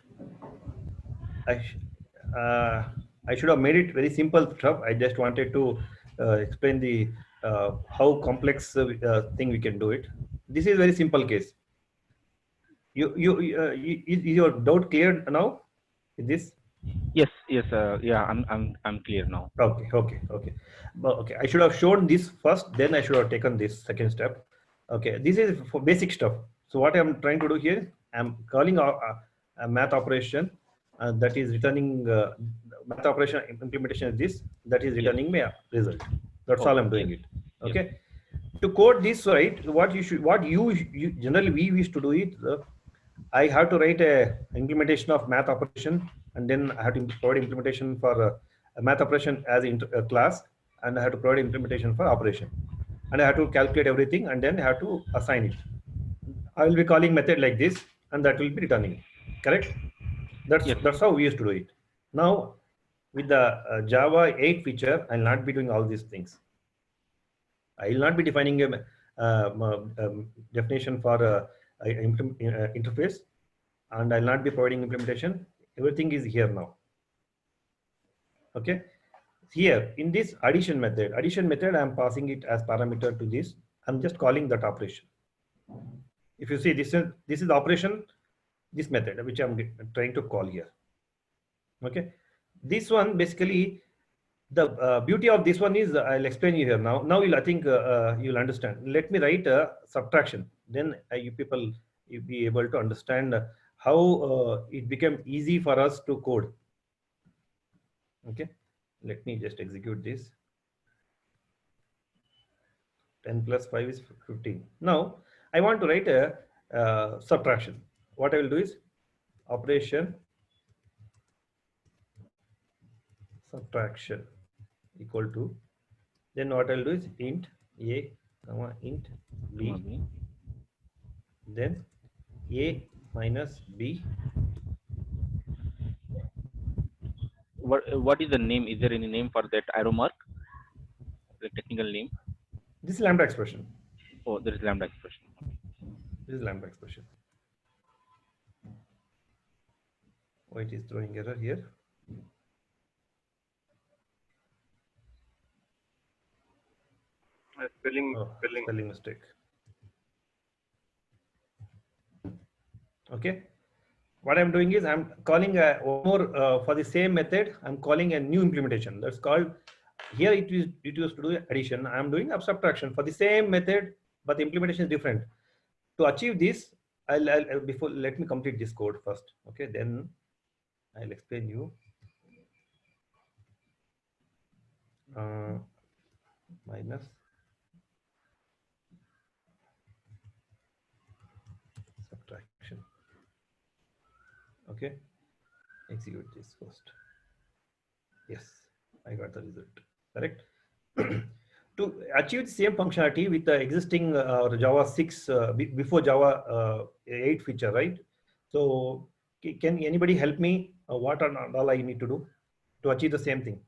I should have made it very simple stuff. I just wanted to explain the how complex thing we can do it. This is very simple case. Is your doubt clear now? Is this? Yes, yes, yeah, I'm clear now. Okay. Well, okay, I should have shown this first, then I should have taken this second step. Okay, this is for basic stuff. So what I'm trying to do here, I'm calling a math operation that is returning math operation implementation is this, that is returning me a result. That's all I'm doing yes. it. Okay. To code this right, what you generally we used to do it. I have to write a implementation of math operation, and then I have to provide implementation for a math operation as a class, and I have to provide implementation for operation, and I have to calculate everything, and then I have to assign it. I will be calling method like this, and that will be returning. Correct? That's how we used to do it. Now, with the Java 8 feature, I'll not be doing all these things. I will not be defining a definition for interface, and I'll not be providing implementation. Everything is here now. Okay. Here in this addition method, I'm passing it as parameter to this. I'm just calling that operation. If you see, this is the operation, this method which I'm trying to call here. Okay. This one basically, the beauty of this one is I'll explain you here now. Now I think you'll understand. Let me write a subtraction. Then you people you'll be able to understand how it became easy for us to code. Okay, let me just execute this. 10 plus 5 is 15. Now I want to write a subtraction. What I will do is operation subtraction equal to, then what I'll do is int a comma int b, then a minus b. What is the name? Is there any name for that arrow mark? The technical name? This is lambda expression. Oh, there is lambda expression. This is lambda expression. Oh, it is throwing error here. Spelling mistake. Okay. What I'm doing is I'm calling one more for the same method. I'm calling a new implementation. That's called here. It used to do addition. I'm doing a subtraction for the same method, but the implementation is different. To achieve this, I'll before let me complete this code first. Okay, then I'll explain you. Minus subtraction. Okay, execute this first. Yes, I got the result. Correct. To achieve the same functionality with the existing Java 6 before Java 8 feature, right? So can anybody help me? What are all I need to do to achieve the same thing?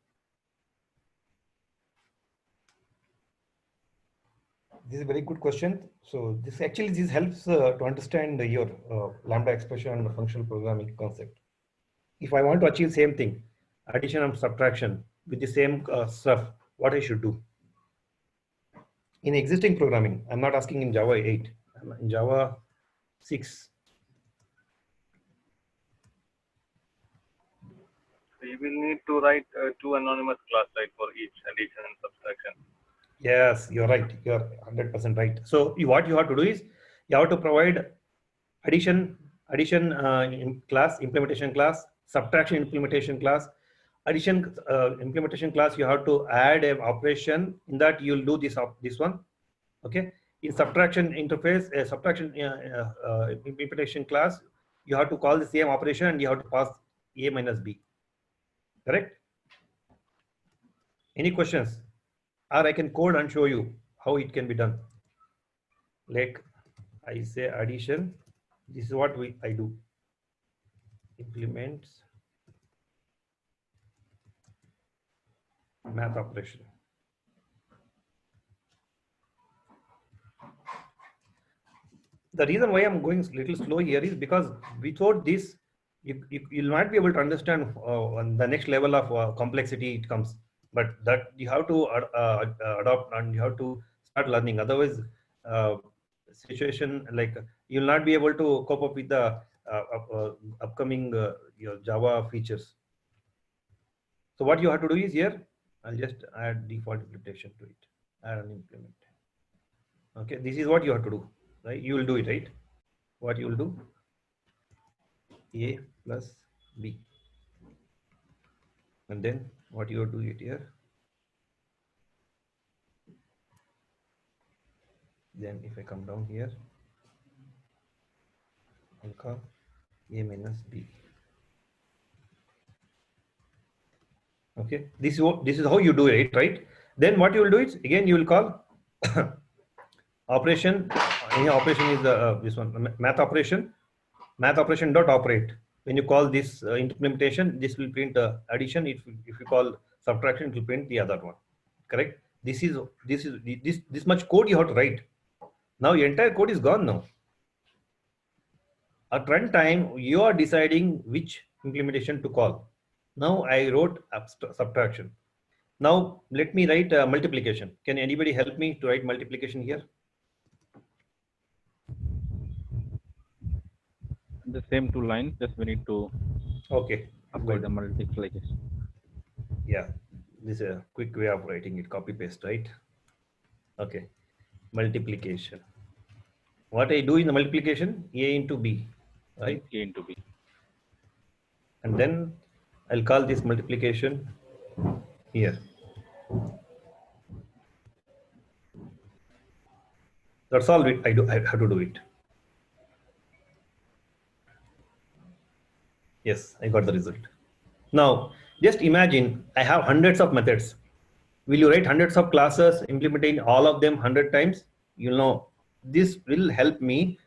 This is a very good question. So this helps to understand your lambda expression and functional programming concept. If I want to achieve same thing, addition and subtraction with the same stuff, what I should do? In existing programming, I'm not asking in Java 8, I'm in Java 6. So you will need to write two anonymous class, right, for each addition and subtraction. Yes, you're right. You're 100% right. So what you have to do is you have to provide addition addition class, implementation class, subtraction implementation class. Addition implementation class, you have to add an operation. In that, you'll do this one. Okay. In subtraction interface, subtraction implementation class, you have to call the same operation and you have to pass a minus b. Correct? Any questions? Or I can code and show you how it can be done. Like I say addition, this is what I do. Implements math operation. The reason why I'm going a little slow here is because without this, you'll not be able to understand on the next level of complexity it comes. But that you have to adopt and you have to start learning. Otherwise, situation like you'll not be able to cope up with the upcoming your Java features. So what you have to do is here, I'll just add default implementation to it. Add an implement. Okay, this is what you have to do. Right? You will do it, right? What you will do? A plus B. And then what you will do it here? Then if I come down here, I'll call A minus B. Okay, this is how you do it, right? Then what you will do is again you will call operation. Any operation is this one, math operation. Math operation dot operate. When you call this implementation, this will print addition. If you call subtraction, it will print the other one. Correct? This much code you have to write. Now your entire code is gone now. At runtime, you are deciding which implementation to call. Now I wrote subtraction. Now let me write multiplication. Can anybody help me to write multiplication here? The same 2 lines, just we need to upgrade the multiplication. Yeah, this is a quick way of writing it, copy paste, right? Okay, multiplication. What I do in the multiplication, A into B, right? A into B. And then I'll call this multiplication here. That's all I have to do it. Yes, I got the result. Now, just imagine I have hundreds of methods. Will you write hundreds of classes, implementing all of them 100 times? You'll know this will help me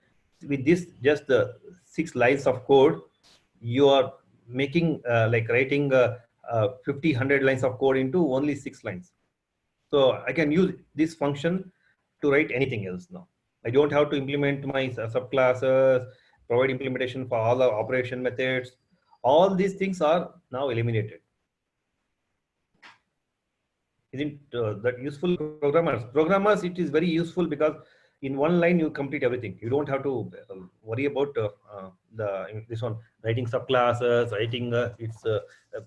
with this just the 6 lines of code. You are making like writing 50, 100 lines of code into only 6 lines. So I can use this function to write anything else now. I don't have to implement my subclasses, provide implementation for all the operation methods. All these things are now eliminated. Isn't that useful? Programmers, it is very useful because in one line you complete everything. You don't have to worry about this one, writing subclasses, writing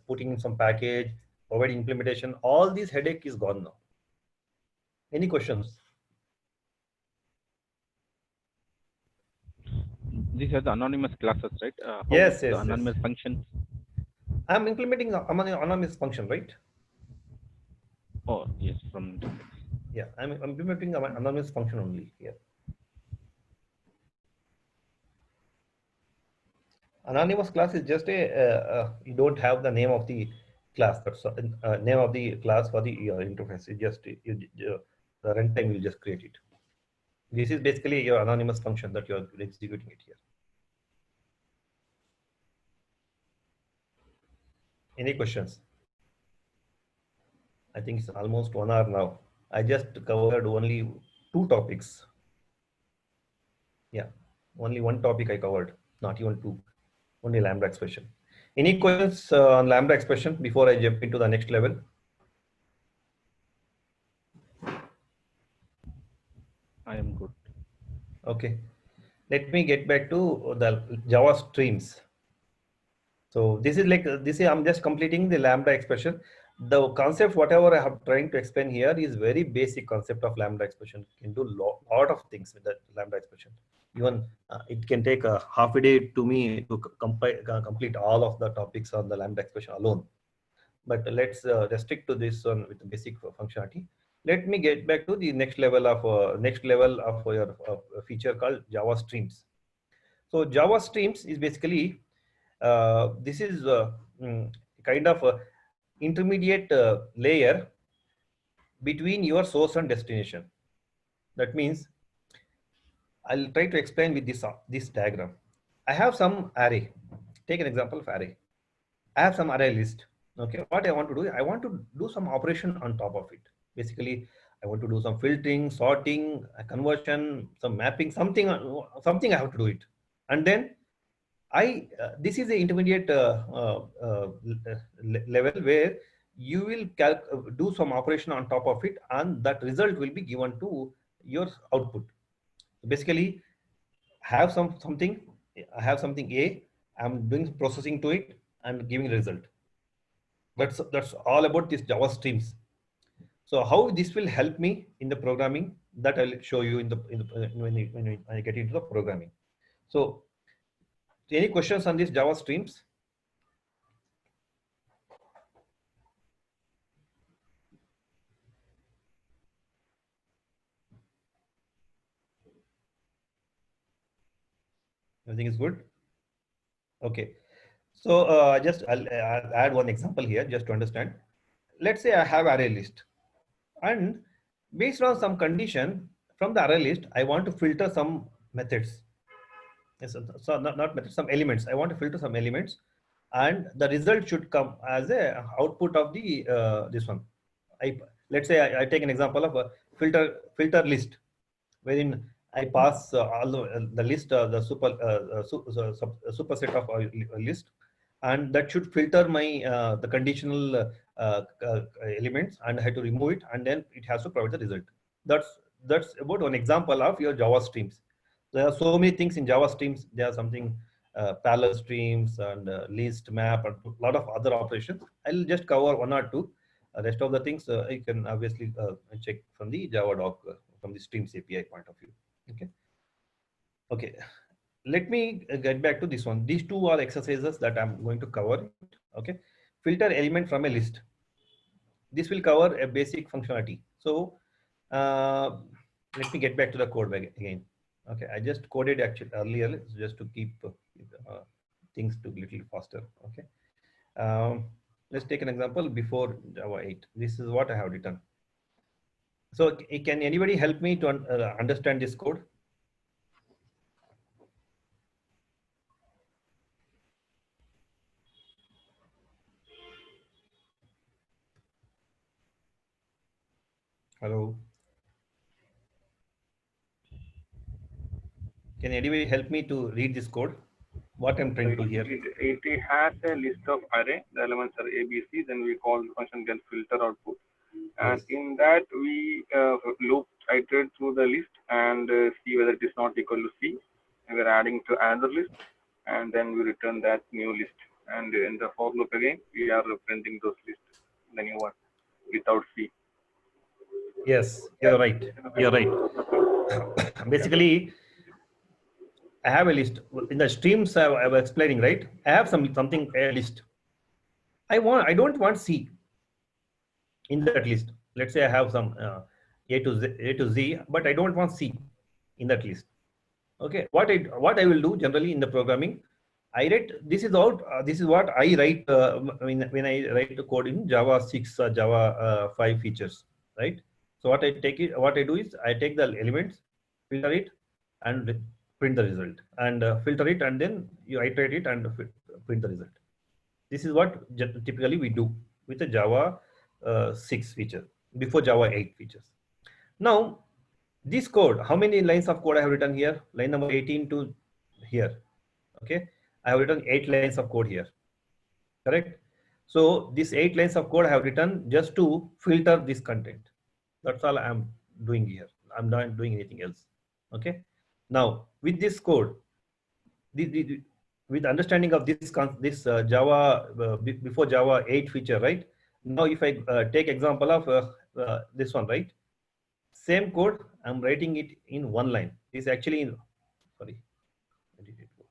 putting in some package, providing implementation. All this headache is gone now. Any questions? These are the anonymous classes, right? Yes. Anonymous functions. I'm implementing anonymous function, right? Oh, yes, from. Yeah, I'm implementing an anonymous function only here. Anonymous class is just you don't have the name of the class. That's name of the class for the interface. It just the runtime will just create it. This is basically your anonymous function that you are executing it here. Any questions? I think it's almost 1 hour now. I just covered only 2 topics. Yeah, only 1 topic I covered, not even 2. Only lambda expression. Any questions on lambda expression before I jump into the next level? I am good. Okay, let me get back to the Java streams. So this is like I'm just completing the lambda expression. the concept, whatever I have trying to explain here, is very basic concept of lambda expression. You can do lot of things with that lambda expression. Even it can take a half a day to me to complete all of the topics on the lambda expression alone. But let's restrict to this one with the basic functionality. Let me get back to the next level of your feature called Java Streams. So Java Streams is basically this is kind of a intermediate layer between your source and destination. That means I'll try to explain with this diagram. I have some array. Take an example of array. I have some array list. Okay, what I want to do, I want to do some operation on top of it. Basically, I want to do some filtering, sorting, conversion, some mapping, something I have to do it. And then this is the intermediate level where you will do some operation on top of it, and that result will be given to your output. Basically, I have something A, I'm doing processing to it and giving result. That's all about this Java Streams. So how this will help me in the programming, that I'll show you when I get into the programming. So any questions on this Java Streams? Everything is good? Okay. So I'll add one example here just to understand. Let's say I have array list, and based on some condition from the array list, I want to filter some methods. So not methods, some elements. I want to filter some elements, and the result should come as a output of the this one. Let's say I take an example of a filter list, wherein I pass all the list, the superset of a list, and that should filter my the conditional elements, and I have to remove it, and then it has to provide the result. That's about one example of your Java Streams. There are so many things in Java Streams. There are something parallel streams and list, map, and a lot of other operations. I'll just cover one or two. Rest of the things you can obviously check from the Java doc, from the Streams API point of view. Okay. Let me get back to this one. These two are exercises that I'm going to cover. Okay. Filter element from a list. This will cover a basic functionality. So let me get back to the code again. Okay, I just coded actually earlier just to keep things to a little faster. Okay, let's take an example before Java 8. This is what I have written. So can anybody help me to understand this code? Hello. Can anybody help me to read this code? What I'm trying to do here? It has a list of array. The elements are A, B, C. Then we call the function get filter output. And yes, in that we loop iterate through the list and see whether it is not equal to C. And we're adding to another list, and then we return that new list. And in the for loop again, we are printing those lists, the new one, without C. Yes, you're right. You're right. Basically, I have a list in the streams I was explaining, right? I have something a list. I don't want C in that list. Let's say I have some A to Z, but I don't want C in that list. Okay, what I will do generally in the programming, I write this is what I write when I write the code in Java 6 or Java 5 features, right? So what I do is I take the elements, filter it, and print the result, and filter it, and then you iterate it and print the result. This is what typically we do with the Java 6 feature before Java 8 features. Now, this code, how many lines of code I have written here? Line number 18 to here. Okay, I have written 8 lines of code here. Correct? So these 8 lines of code I have written just to filter this content. That's all I'm doing here. I'm not doing anything else. Okay. Now with this code, with understanding of this Java before Java 8 feature, right? Now, if I take example of this one, right? Same code, I'm writing it in one line. This actually, sorry, where did it go?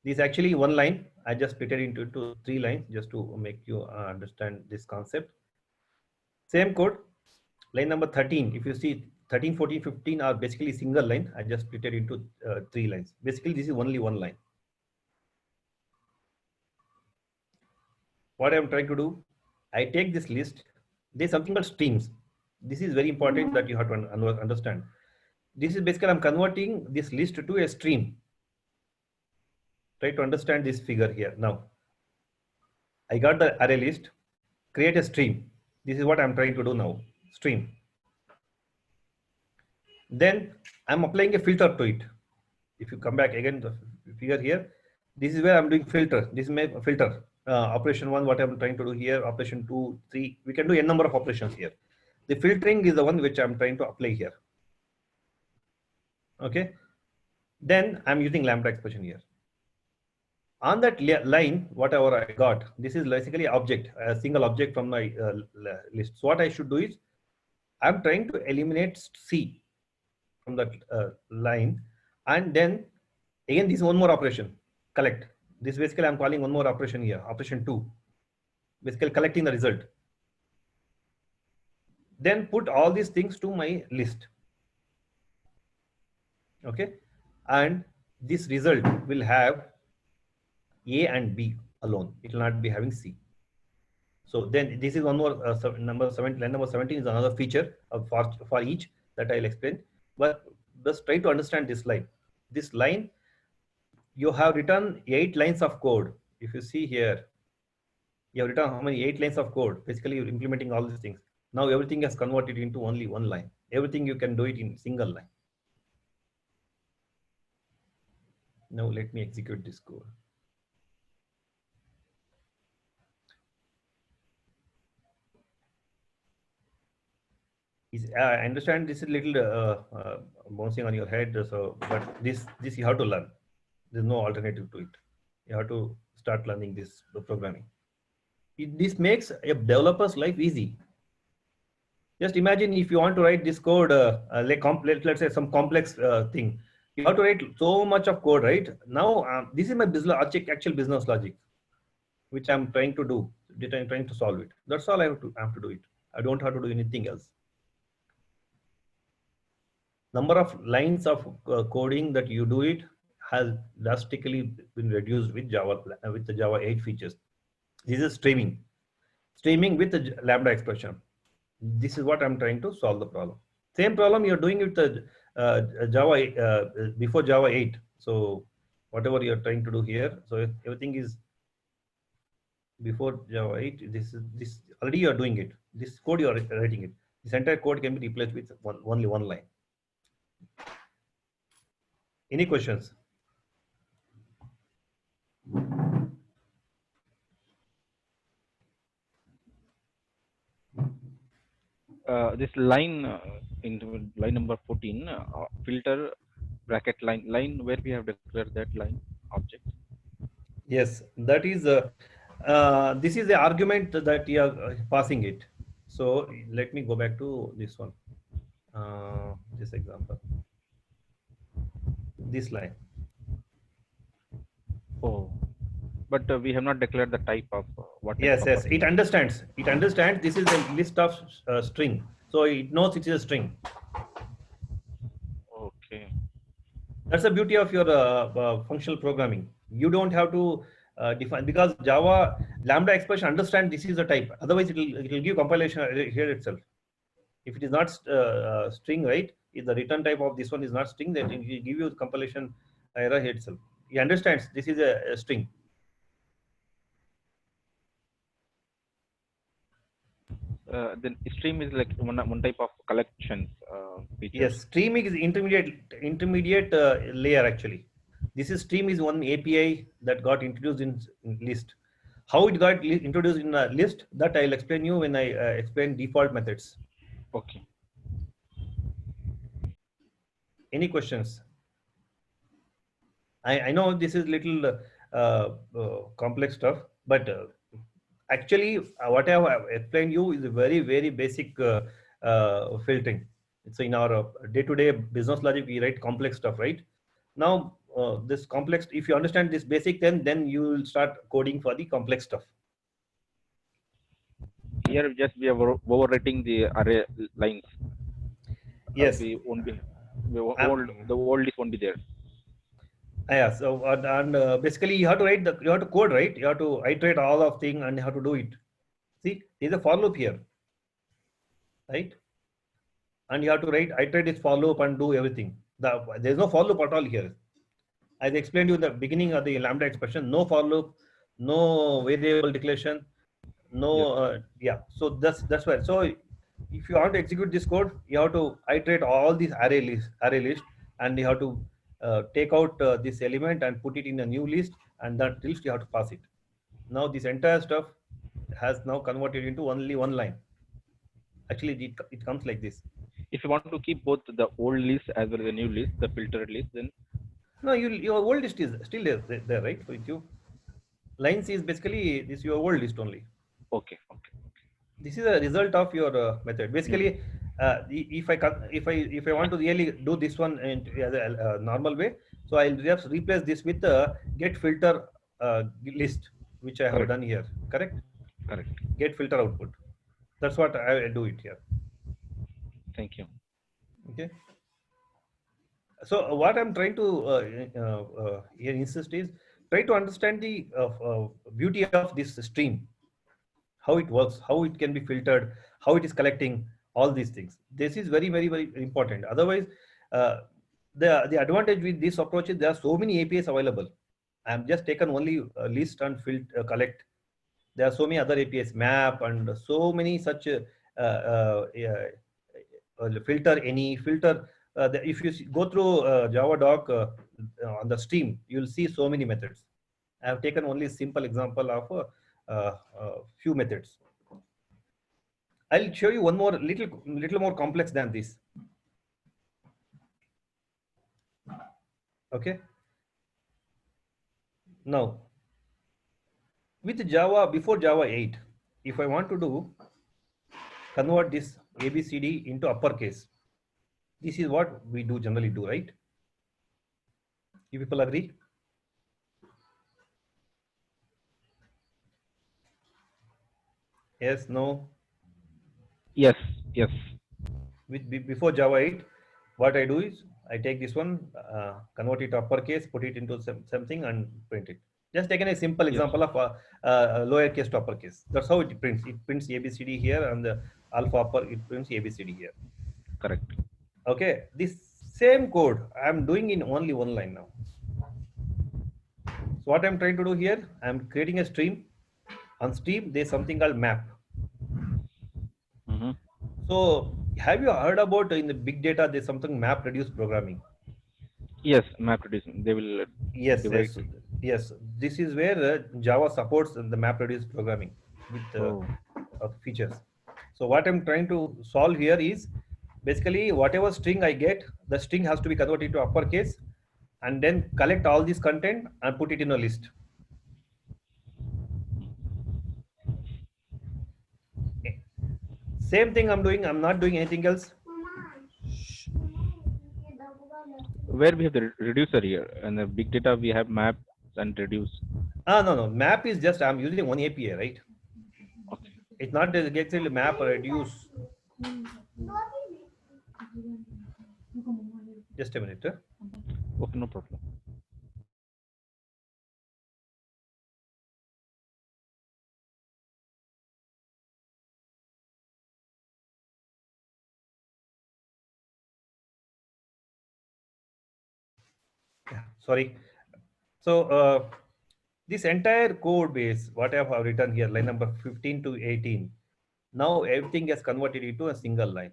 This actually one line. I just split it into 3 lines just to make you understand this concept. Same code, line number 13. If you see 13, 14, 15 are basically single line. I just split it into 3 lines. Basically, this is only one line. What I'm trying to do, I take this list. There's something called streams. This is very important that you have to understand. This is basically I'm converting this list to a stream. Try to understand this figure here. Now, I got the array list, create a stream. This is what I'm trying to do now, stream. Then I'm applying a filter to it. If you come back again, the figure here, this is where I'm doing filter. This is my filter. Operation 1, what I'm trying to do here, operation 2, 3, we can do a number of operations here. The filtering is the one which I'm trying to apply here. Okay. Then I'm using lambda expression here. On that line, whatever I got, this is basically object, a single object from my list. So what I should do is, I'm trying to eliminate C from that line. And then again, this is one more operation, collect. This basically I'm calling one more operation here, operation 2, basically collecting the result. Then put all these things to my list. Okay. And this result will have A and B alone. It will not be having C. So then this is one more number 7. Line number 17 is another feature of for each that I'll explain. But just try to understand this line. This line, you have written 8 lines of code. If you see here, you have written how many 8 lines of code. Basically, you're implementing all these things. Now everything has converted into only one line. Everything you can do it in single line. Now let me execute this code. I understand this is little bouncing on your head, so but this you have to learn. There's no alternative to it. You have to start learning this programming. This makes a developer's life easy. Just imagine if you want to write this code, let's say some complex thing. You have to write so much of code, right? Now, this is my business actual business logic, which I'm trying to do. I'm trying to solve it. That's all I have to do it. I don't have to do anything else. Number of lines of coding that you do it has drastically been reduced with Java, with the Java 8 features. This is streaming with the lambda expression. This is what I'm trying to solve the problem. Same problem you're doing with the Java before Java 8. So whatever you're trying to do here, so everything is before Java 8. This already you're doing it. This code you're writing it. This entire code can be replaced with only one line. Any questions? This line into line number 14, filter bracket line where we have declared that line object. Yes, that is this is the argument that you are passing it. So let me go back to this one, this example, this line. Oh, but we have not declared the type of what. Yes, it understands. It understands this is a list of string, so it knows it is a string. Okay. That's the beauty of your functional programming. You don't have to define, because Java lambda expression understand this is a type. Otherwise, it will give compilation here itself. If it is not string, right? If the return type of this one is not string, then it will give you the compilation error here itself. He understands this is a string. Then stream is like one type of collections. Features. Yes, stream is intermediate layer actually. This is stream is one API that got introduced in list. How it got introduced in a list, that I'll explain you when I explain default methods. Okay. Any questions? I know this is little complex stuff, but actually what I have explained you is a very, very basic filtering. It's in our day-to-day business logic, we write complex stuff, right? Now, this complex, if you understand this basic, then you will start coding for the complex stuff. Here just we are overwriting the array lines. Yes. We won't be, the old list won't be there. Yeah. So basically you have to write you have to code, right? You have to iterate all of thing and you have to do it. See, there's a for loop here, right? And you have to iterate this for loop and do everything. There's no for loop at all here. As I explained to you in the beginning of the lambda expression, no for loop, no variable declaration, no yeah. So that's why. So if you want to execute this code, you have to iterate all these array list, and you have to take out this element and put it in a new list, and that list you have to pass it. Now this entire stuff has now converted into only one line. Actually, it comes like this. If you want to keep both the old list as well as the new list, the filtered list, then no, your old list is still there, right? With you, lines is basically this your old list only. okay. This is a result of your method. Basically, if I want to really do this one in a normal way, so I'll just replace this with the get filter list, which I have done here. Correct. Get filter output. That's what I do it here. Thank you. Okay. So what I'm trying to here insist is try to understand the beauty of this stream, how it works, how it can be filtered, how it is collecting all these things. This is very, very, very important. Otherwise, the advantage with this approach is there are so many APIs available. I'm just taken only a list and collect. There are so many other APIs, map, and so many such filter, any filter. If you go through Java doc on the stream, you'll see so many methods. I have taken only a simple example of few methods. I'll show you one more little more complex than this. Okay. Now, with Java, before Java 8, if I want to convert this ABCD into uppercase, this is what we generally do, right? You people agree? Yes, no? Yes. Before Java 8, what I do is I take this one, convert it to uppercase, put it into something and print it. Just taking a simple example of lowercase to uppercase. That's how it prints. It prints ABCD here, and the alpha upper, it prints ABCD here. Correct. Okay, this same code I'm doing in only one line now. So what I'm trying to do here, I'm creating a stream. On stream, there's something called map. So have you heard about in the big data, there's something map reduced programming? Yes, map reducing. They will. Yes. This is where Java supports the map reduced programming with features. So what I'm trying to solve here is basically whatever string I get, the string has to be converted to uppercase, and then collect all this content and put it in a list. Okay. Same thing I'm doing. I'm not doing anything else. Where we have the reducer here, and the big data we have map and reduce. No. Map is just I'm using one API, right? Okay. It's not actually map or reduce. Just a minute. Okay, no problem. Yeah, sorry. So this entire code base, what I have written here, line number 15 to 18, now everything is converted into a single line.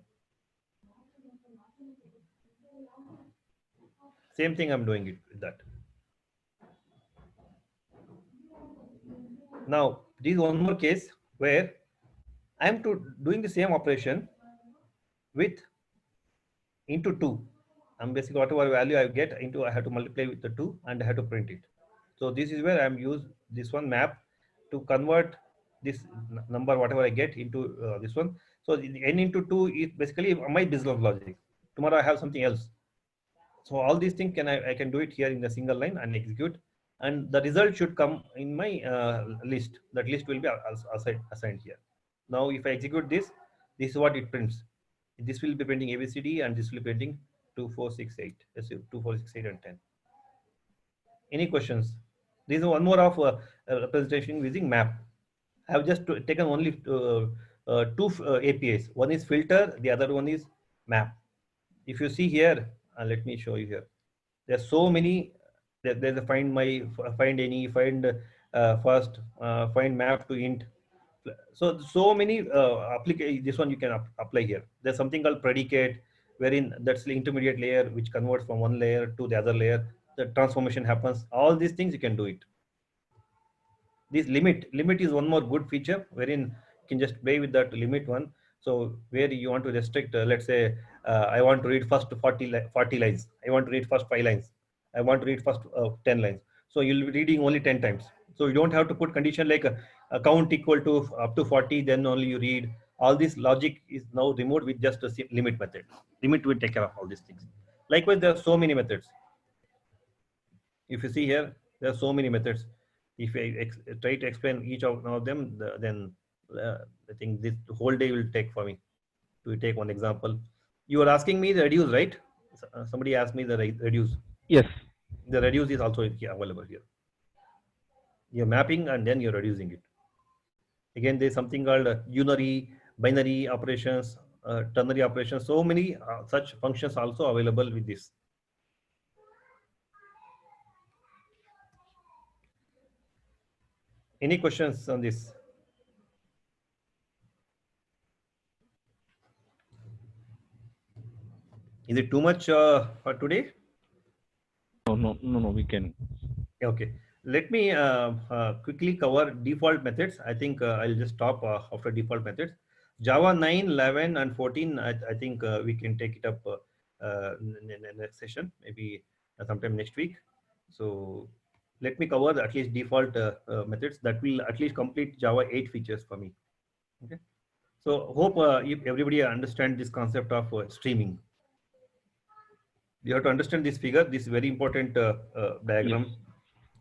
Same thing I'm doing it with that. Now, this is one more case where I'm doing the same operation with into 2. I'm basically whatever value I get into, I have to multiply with the 2 and I have to print it. So this is where I'm use this one map to convert number, whatever I get into this one. So the n into 2 is basically my business logic. Tomorrow I have something else. So all these things I can do it here in a single line and execute, and the result should come in my list. That list will be assigned here. Now if I execute this, this is what it prints. This will be printing ABCD, and this will be printing 2, 4, 6, 8. Let's see, 2, 4, 6, 8, and 10. Any questions? This is one more of representation using map. I have just taken only two APIs. One is filter, the other one is map. If you see here, let me show you here. There's so many. There's a find my, find any, find first, find map to int. So many this one you can apply here. There's something called predicate, wherein that's the intermediate layer which converts from one layer to the other layer. The transformation happens. All these things you can do it. This limit is one more good feature, wherein you can just play with that limit one. So where you want to restrict, let's say I want to read first 40 lines. I want to read first 5 lines. I want to read first 10 lines. So you'll be reading only 10 times. So you don't have to put condition like a count equal to up to 40, then only you read. All this logic is now removed with just a limit method. Limit will take care of all these things. Likewise, there are so many methods. If you see here, there are so many methods. If I try to explain each of them, then I think this whole day will take for me to take one example. You are asking me the reduce, right? Somebody asked me the reduce. Yes. The reduce is also available here. You're mapping and then you're reducing it. Again, there's something called unary, binary operations, ternary operations. So many such functions also available with this. Any questions on this? Is it too much for today? No, we can. Okay. Let me quickly cover default methods. I think I'll just stop after default methods. Java 9, 11, and 14, I think we can take it up in the next session, maybe sometime next week. So let me cover at least default methods that will at least complete Java 8 features for me. Okay. So hope if everybody understand this concept of streaming. You have to understand this figure, this very important diagram. Yes.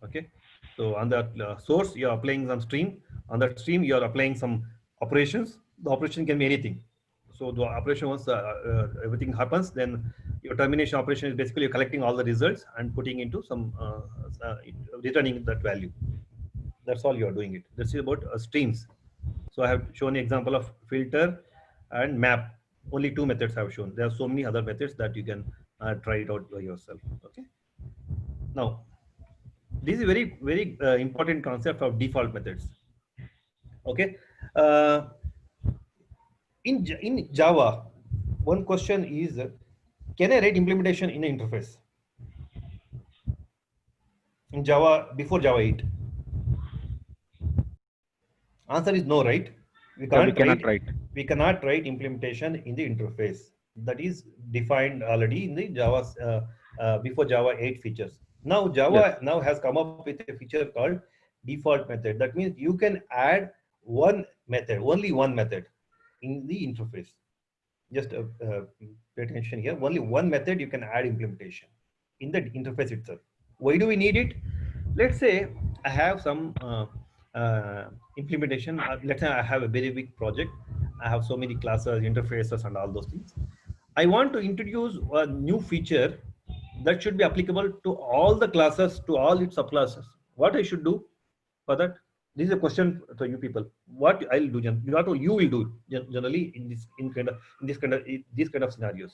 Okay. So on the source, you are applying some stream. On that stream, you are applying some operations. The operation can be anything. So the operation, once everything happens, then your termination operation is basically you're collecting all the results and putting into some, returning that value. That's all you are doing it. This is about streams. So I have shown an example of filter and map. Only 2 methods I have shown. There are so many other methods that you can try it out by yourself. Okay. Now, this is a very important concept of default methods. Okay. In Java, one question is, can I write implementation in an interface? In Java, before Java 8? Answer is no, right? We cannot write implementation in the interface. That is defined already in the Java before Java 8 features. Now Java now has come up with a feature called default method. That means you can add one method, only one method in the interface. Just pay attention here. Only one method you can add implementation in the interface itself. Why do we need it? Let's say I have some implementation. Let's say I have a very big project. I have so many classes, interfaces, and all those things. I want to introduce a new feature that should be applicable to all the classes, to all its subclasses. What I should do for that? This is a question to you people. What I'll do, what you will do generally in these kind of scenarios.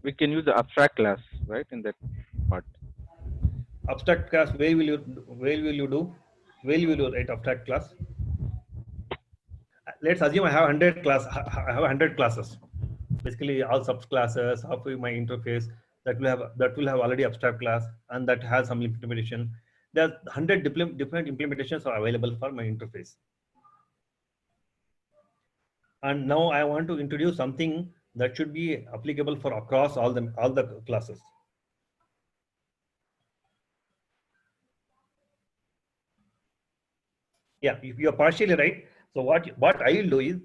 We can use the abstract class, right, in that part. Abstract class. Where will you do? Where will you write abstract class? Let's assume I have 100 class. I have 100 classes. Basically, all subclasses, half of my interface that will have already abstract class, and that has some implementation. There are 100 different implementations are available for my interface. And now I want to introduce something that should be applicable for across all the classes. Yeah, if you're partially right. So what I will do is,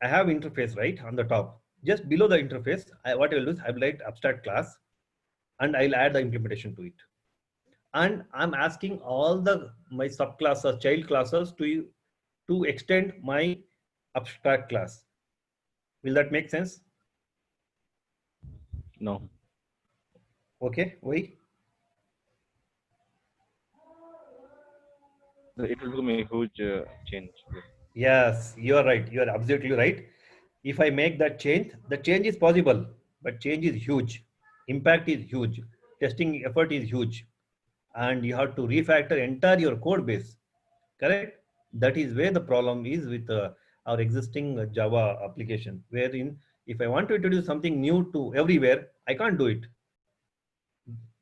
I have interface right on the top. Just below the interface, what I will do is I will write abstract class, and I'll add the implementation to it. And I'm asking all the my subclasses, child classes to extend my abstract class. Will that make sense? No. Okay, why? It will become a huge change. Yes, you are right. You are absolutely right. If I make that change, the change is possible, but change is huge. Impact is huge. Testing effort is huge. And you have to refactor entire your code base. Correct? That is where the problem is with our existing Java application, wherein if I want to introduce something new to everywhere, I can't do it.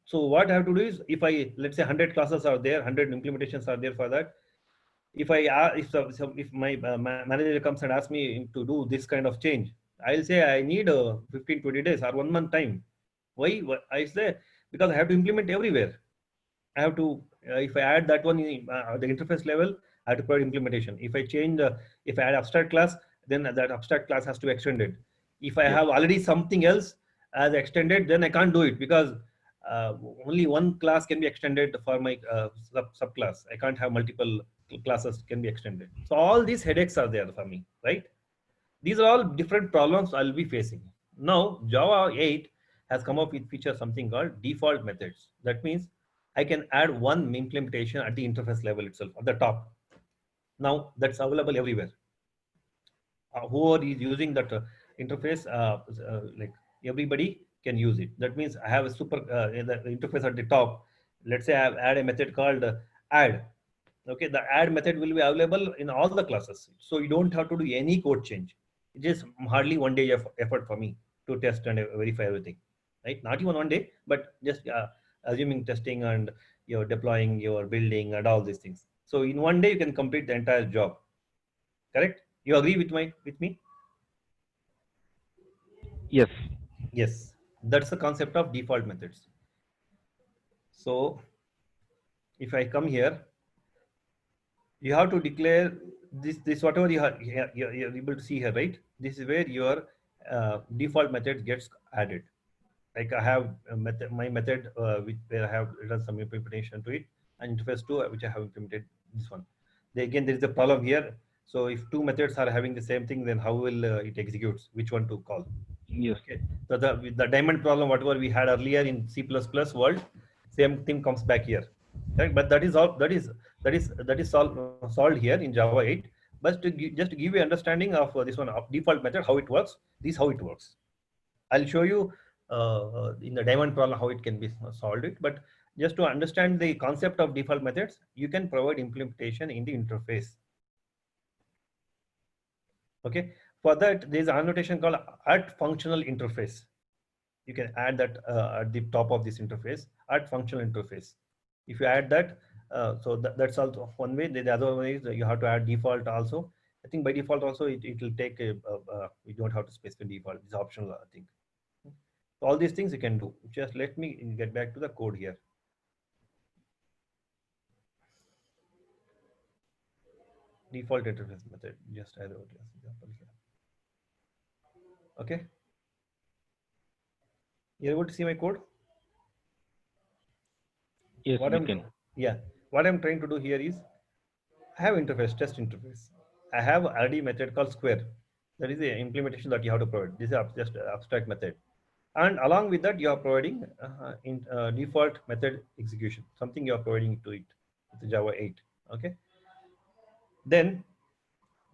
So what I have to do is, if I, let's say 100 classes are there, 100 implementations are there for that. If I if my manager comes and asks me to do this kind of change, I'll say I need 15-20 days or 1 month time. Why? I say because I have to implement everywhere. I have to, if I add that one in the interface level, I have to provide implementation. If I change if I add abstract class, then that abstract class has to be extended. If I Yes. have already something else as extended, then I can't do it, because only one class can be extended for my subclass. I can't have multiple classes can be extended. So all these headaches are there for me, right? These are all different problems I'll be facing. Now, Java 8 has come up with feature something called default methods. That means I can add one implementation at the interface level itself, at the top. Now, that's available everywhere. Whoever is using that interface, like everybody can use it. That means I have a super the interface at the top. Let's say I have add a method called add. Okay, the add method will be available in all the classes, so you don't have to do any code change. It is hardly 1 day of effort for me to test and verify everything, right? Not even 1 day, but just assuming testing and you're deploying, your building and all these things. So in 1 day you can complete the entire job. Correct? You agree with me? Yes. Yes, that's the concept of default methods. So if I come here, you have to declare this whatever you're able to see here, right? This is where your default method gets added. Like I have a method, my method where I have written some implementation to it, and interface 2 which I have implemented this one. Again, there is a problem here. So if two methods are having the same thing, then how will it executes? Which one to call? Yes. Okay. So the diamond problem, whatever we had earlier in C++ world, same thing comes back here. Right? But that is all. That is solved here in Java 8. But just to give you understanding of this one of default method, how it works. This is how it works. I'll show you in the diamond problem how it can be solved. It, but just to understand the concept of default methods, you can provide implementation in the interface. Okay. For that, there is an annotation called at functional interface. You can add that at the top of this interface, at functional interface. If you add that, so that's also one way. The other way is you have to add default also. I think by default also it will take we don't have to specify default. It's optional, I think. So all these things you can do. Just let me get back to the code here. Default interface method. Just I wrote as example here. Okay. You're able to see my code? Yes, What we I'm, can. yeah, what I'm trying to do here is I have interface, test interface. I have RD method called square. That is the implementation that you have to provide. This is just abstract method. And along with that, you are providing default method execution, something you are providing to it with Java 8. Okay. Then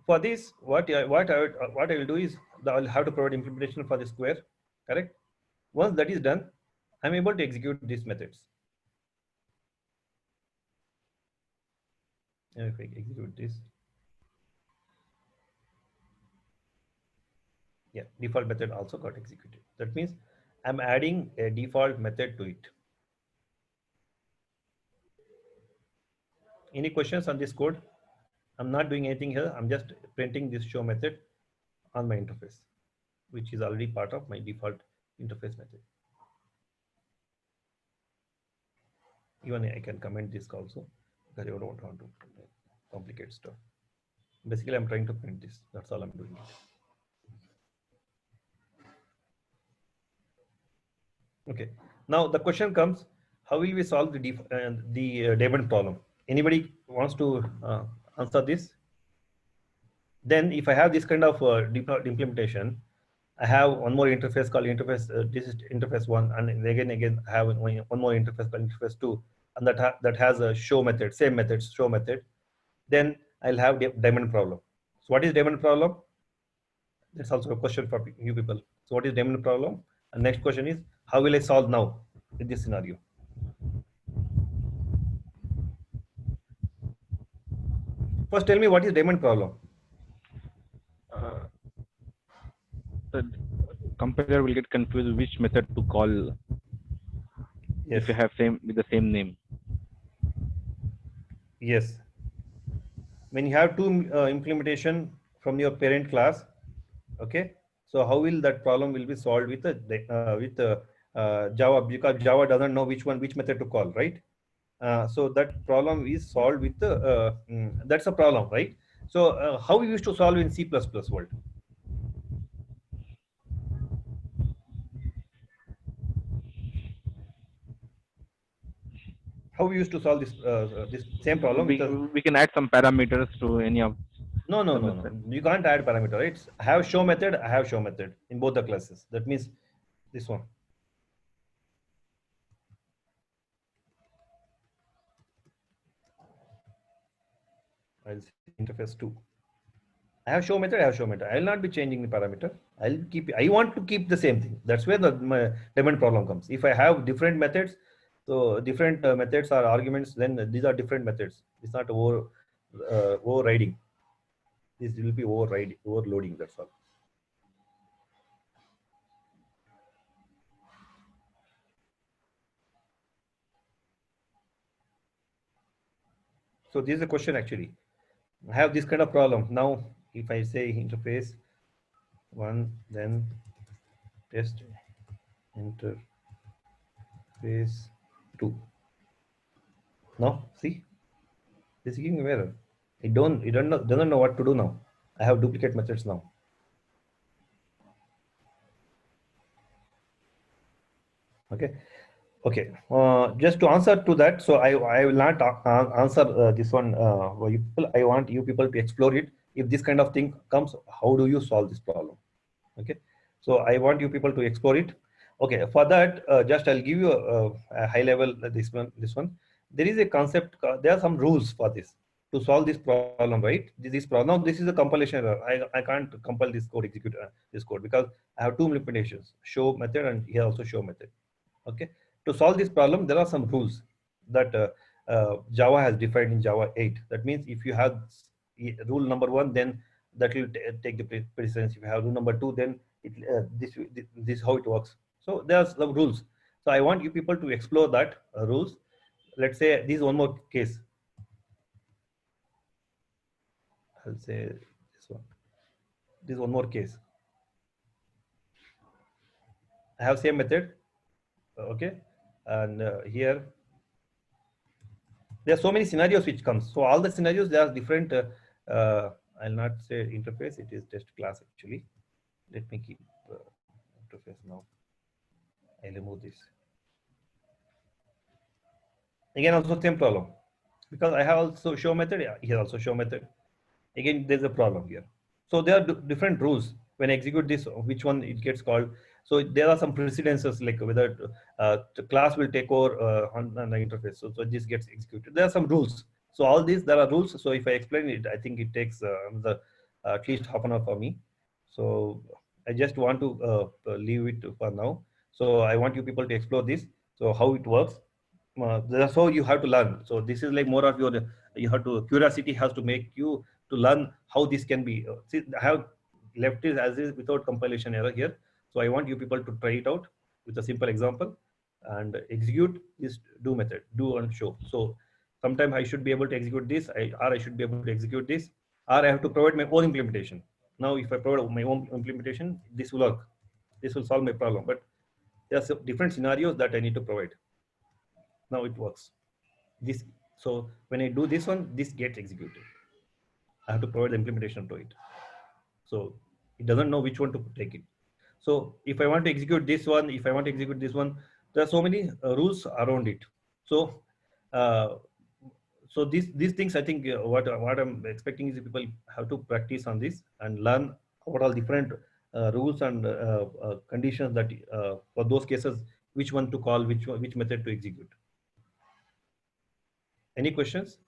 for this, what I will do is I'll have to provide implementation for the square. Correct. Once that is done, I'm able to execute these methods. And if I execute this, yeah, default method also got executed. That means I'm adding a default method to it. Any questions on this code? I'm not doing anything here. I'm just printing this show method on my interface, which is already part of my default interface method. Even I can comment this also because I don't want to. complicated stuff. Basically, I'm trying to print this. That's all I'm doing. Okay. Now the question comes: how will we solve the Daemon problem? Anybody wants to answer this? Then, if I have this kind of implementation, I have one more interface called interface. This is interface one, and again I have one more interface called interface two, and that has a show method, same method, show method. Then I'll have the Daemon problem. So what is Daemon problem? That's also a question for you people. So what is Daemon problem? And next question is, how will I solve now in this scenario? First, tell me what is Daemon problem. The compiler will get confused which method to call Yes. if you have with the same name. Yes. When you have two implementation from your parent class, okay. So how will that problem will be solved with Java, because Java doesn't know which method to call, right? So that problem is solved with that's a problem, right? So how we used to solve in C++ world? How we used to solve this same problem? We can add some parameters to any of. No. You can't add parameter, right? I have show method. I have show method in both the classes. That means this one. I'll see interface 2. I have show method. I have show method. I will not be changing the parameter. I'll keep. I want to keep the same thing. That's where my Daemon problem comes. If I have different methods, so different methods are arguments. Then these are different methods. It's not overriding. This will be overloading. That's all. So this is a question actually. I have this kind of problem. Now, if I say interface 1, then test interface 2. Now, see, this is giving me error. Doesn't know what to do now. I have duplicate methods now. Okay. Just to answer to that, so I will not answer this one. I want you people to explore it. If this kind of thing comes, how do you solve this problem? Okay. So I want you people to explore it. Okay. For that, just I'll give you a high level this one. There is a concept. There are some rules for this to solve this problem, right? This problem. Now this is a compilation error. I can't compile this code, execute this code, because I have two implementations: show method and here also show method. Okay. To solve this problem, there are some rules that Java has defined in Java 8. That means if you have rule number 1, then that will take the precedence. If you have rule number 2, then this is how it works. So there are some rules. So I want you people to explore that rules. Let's say this is one more case. I'll say this one. This is one more case. I have same method. Okay. And here there are so many scenarios which comes. So all the scenarios, there are different. I'll not say interface. It is test class actually. Let me keep interface now. I'll remove this. Again, also same problem, because I have also show method. Here also show method. Again, there's a problem here. So there are different rules when I execute this. Which one it gets called? So there are some precedences, like whether the class will take over on the interface. So this gets executed. There are some rules. So all these, there are rules. So if I explain it, I think it takes at least half an hour for me. So I just want to leave it for now. So I want you people to explore this. So how it works. That's how you have to learn. So this is like more of your, curiosity has to make you to learn how this can be. See, I have left it as is without compilation error here. So I want you people to try it out with a simple example and execute this do method, do and show. So sometime I should be able to execute this, or I should be able to execute this, or I have to provide my own implementation. Now, if I provide my own implementation, this will work. This will solve my problem. But there are some different scenarios that I need to provide. Now it works. So when I do this one, this gets executed. I have to provide the implementation to it. So it doesn't know which one to take it. So if I want to execute this one, if I want to execute this one, there are so many rules around it. So so these things, I think what I'm expecting is people have to practice on this and learn what all different rules and conditions that for those cases, which one to call, which method to execute. Any questions?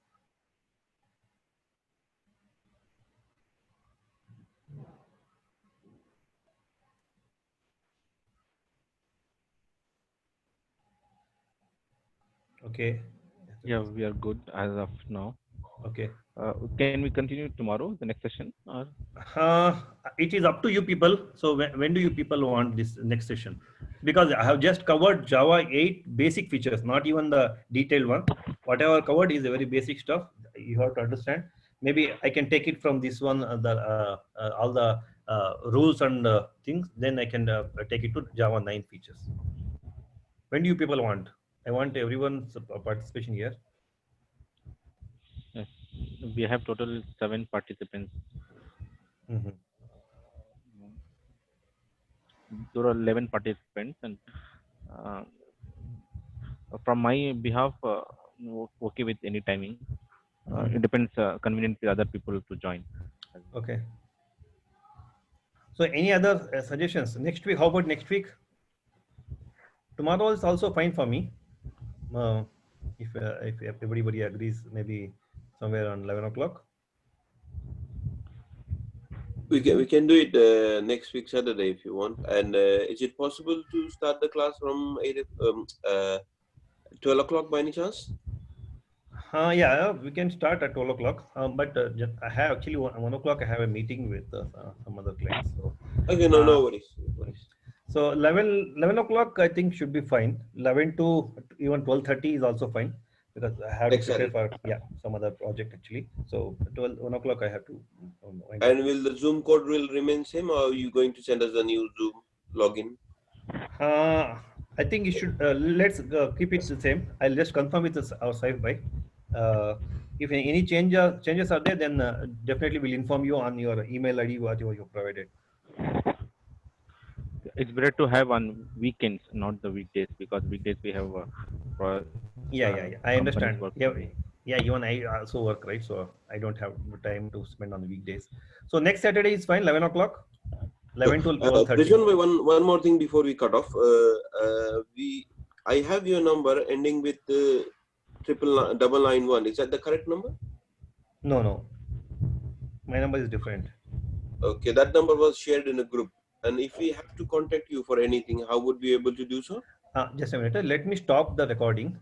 Okay. Yeah, we are good as of now. Okay. Can we continue tomorrow, the next session? Or It is up to you people. So when do you people want this next session? Because I have just covered Java 8 basic features, not even the detailed one. Whatever covered is a very basic stuff. You have to understand. Maybe I can take it from this one, all the rules and things. Then I can take it to Java 9 features. When do you people want? I want everyone's participation here. yes, we have total 7 participants. Mm-hmm. There are 11 participants, and from my behalf, okay with any timing. It depends convenient with other people to join. Okay. So any other suggestions? Next week, how about next week? Tomorrow is also fine for me. If everybody agrees, maybe somewhere around 11 o'clock. We can do it next week Saturday if you want. And is it possible to start the class from 12 o'clock by any chance? Yeah, we can start at 12 o'clock. But I have actually 1 o'clock. I have a meeting with some other clients. So, Okay, no worries. No worries. So 11 o'clock I think should be fine. 11 to even 12:30 is also fine, because I have to prepare for some other project actually. So 1 o'clock I have to. And will the Zoom code will remain same, or are you going to send us a new Zoom login? I think you should let's keep it the same. I'll just confirm with our site by. If any changes are there, then definitely we'll inform you on your email ID what you provided. It's better to have on weekends, not the weekdays, because weekdays we have I understand. work. Even I also work, right? So I don't have time to spend on the weekdays. So next Saturday is fine, 11 o'clock. 11 to 12:30. One more thing before we cut off. I have your number ending with 991. Is that the correct number? No. My number is different. Okay, that number was shared in a group. And if we have to contact you for anything, how would we be able to do so? Just a minute. Let me stop the recording.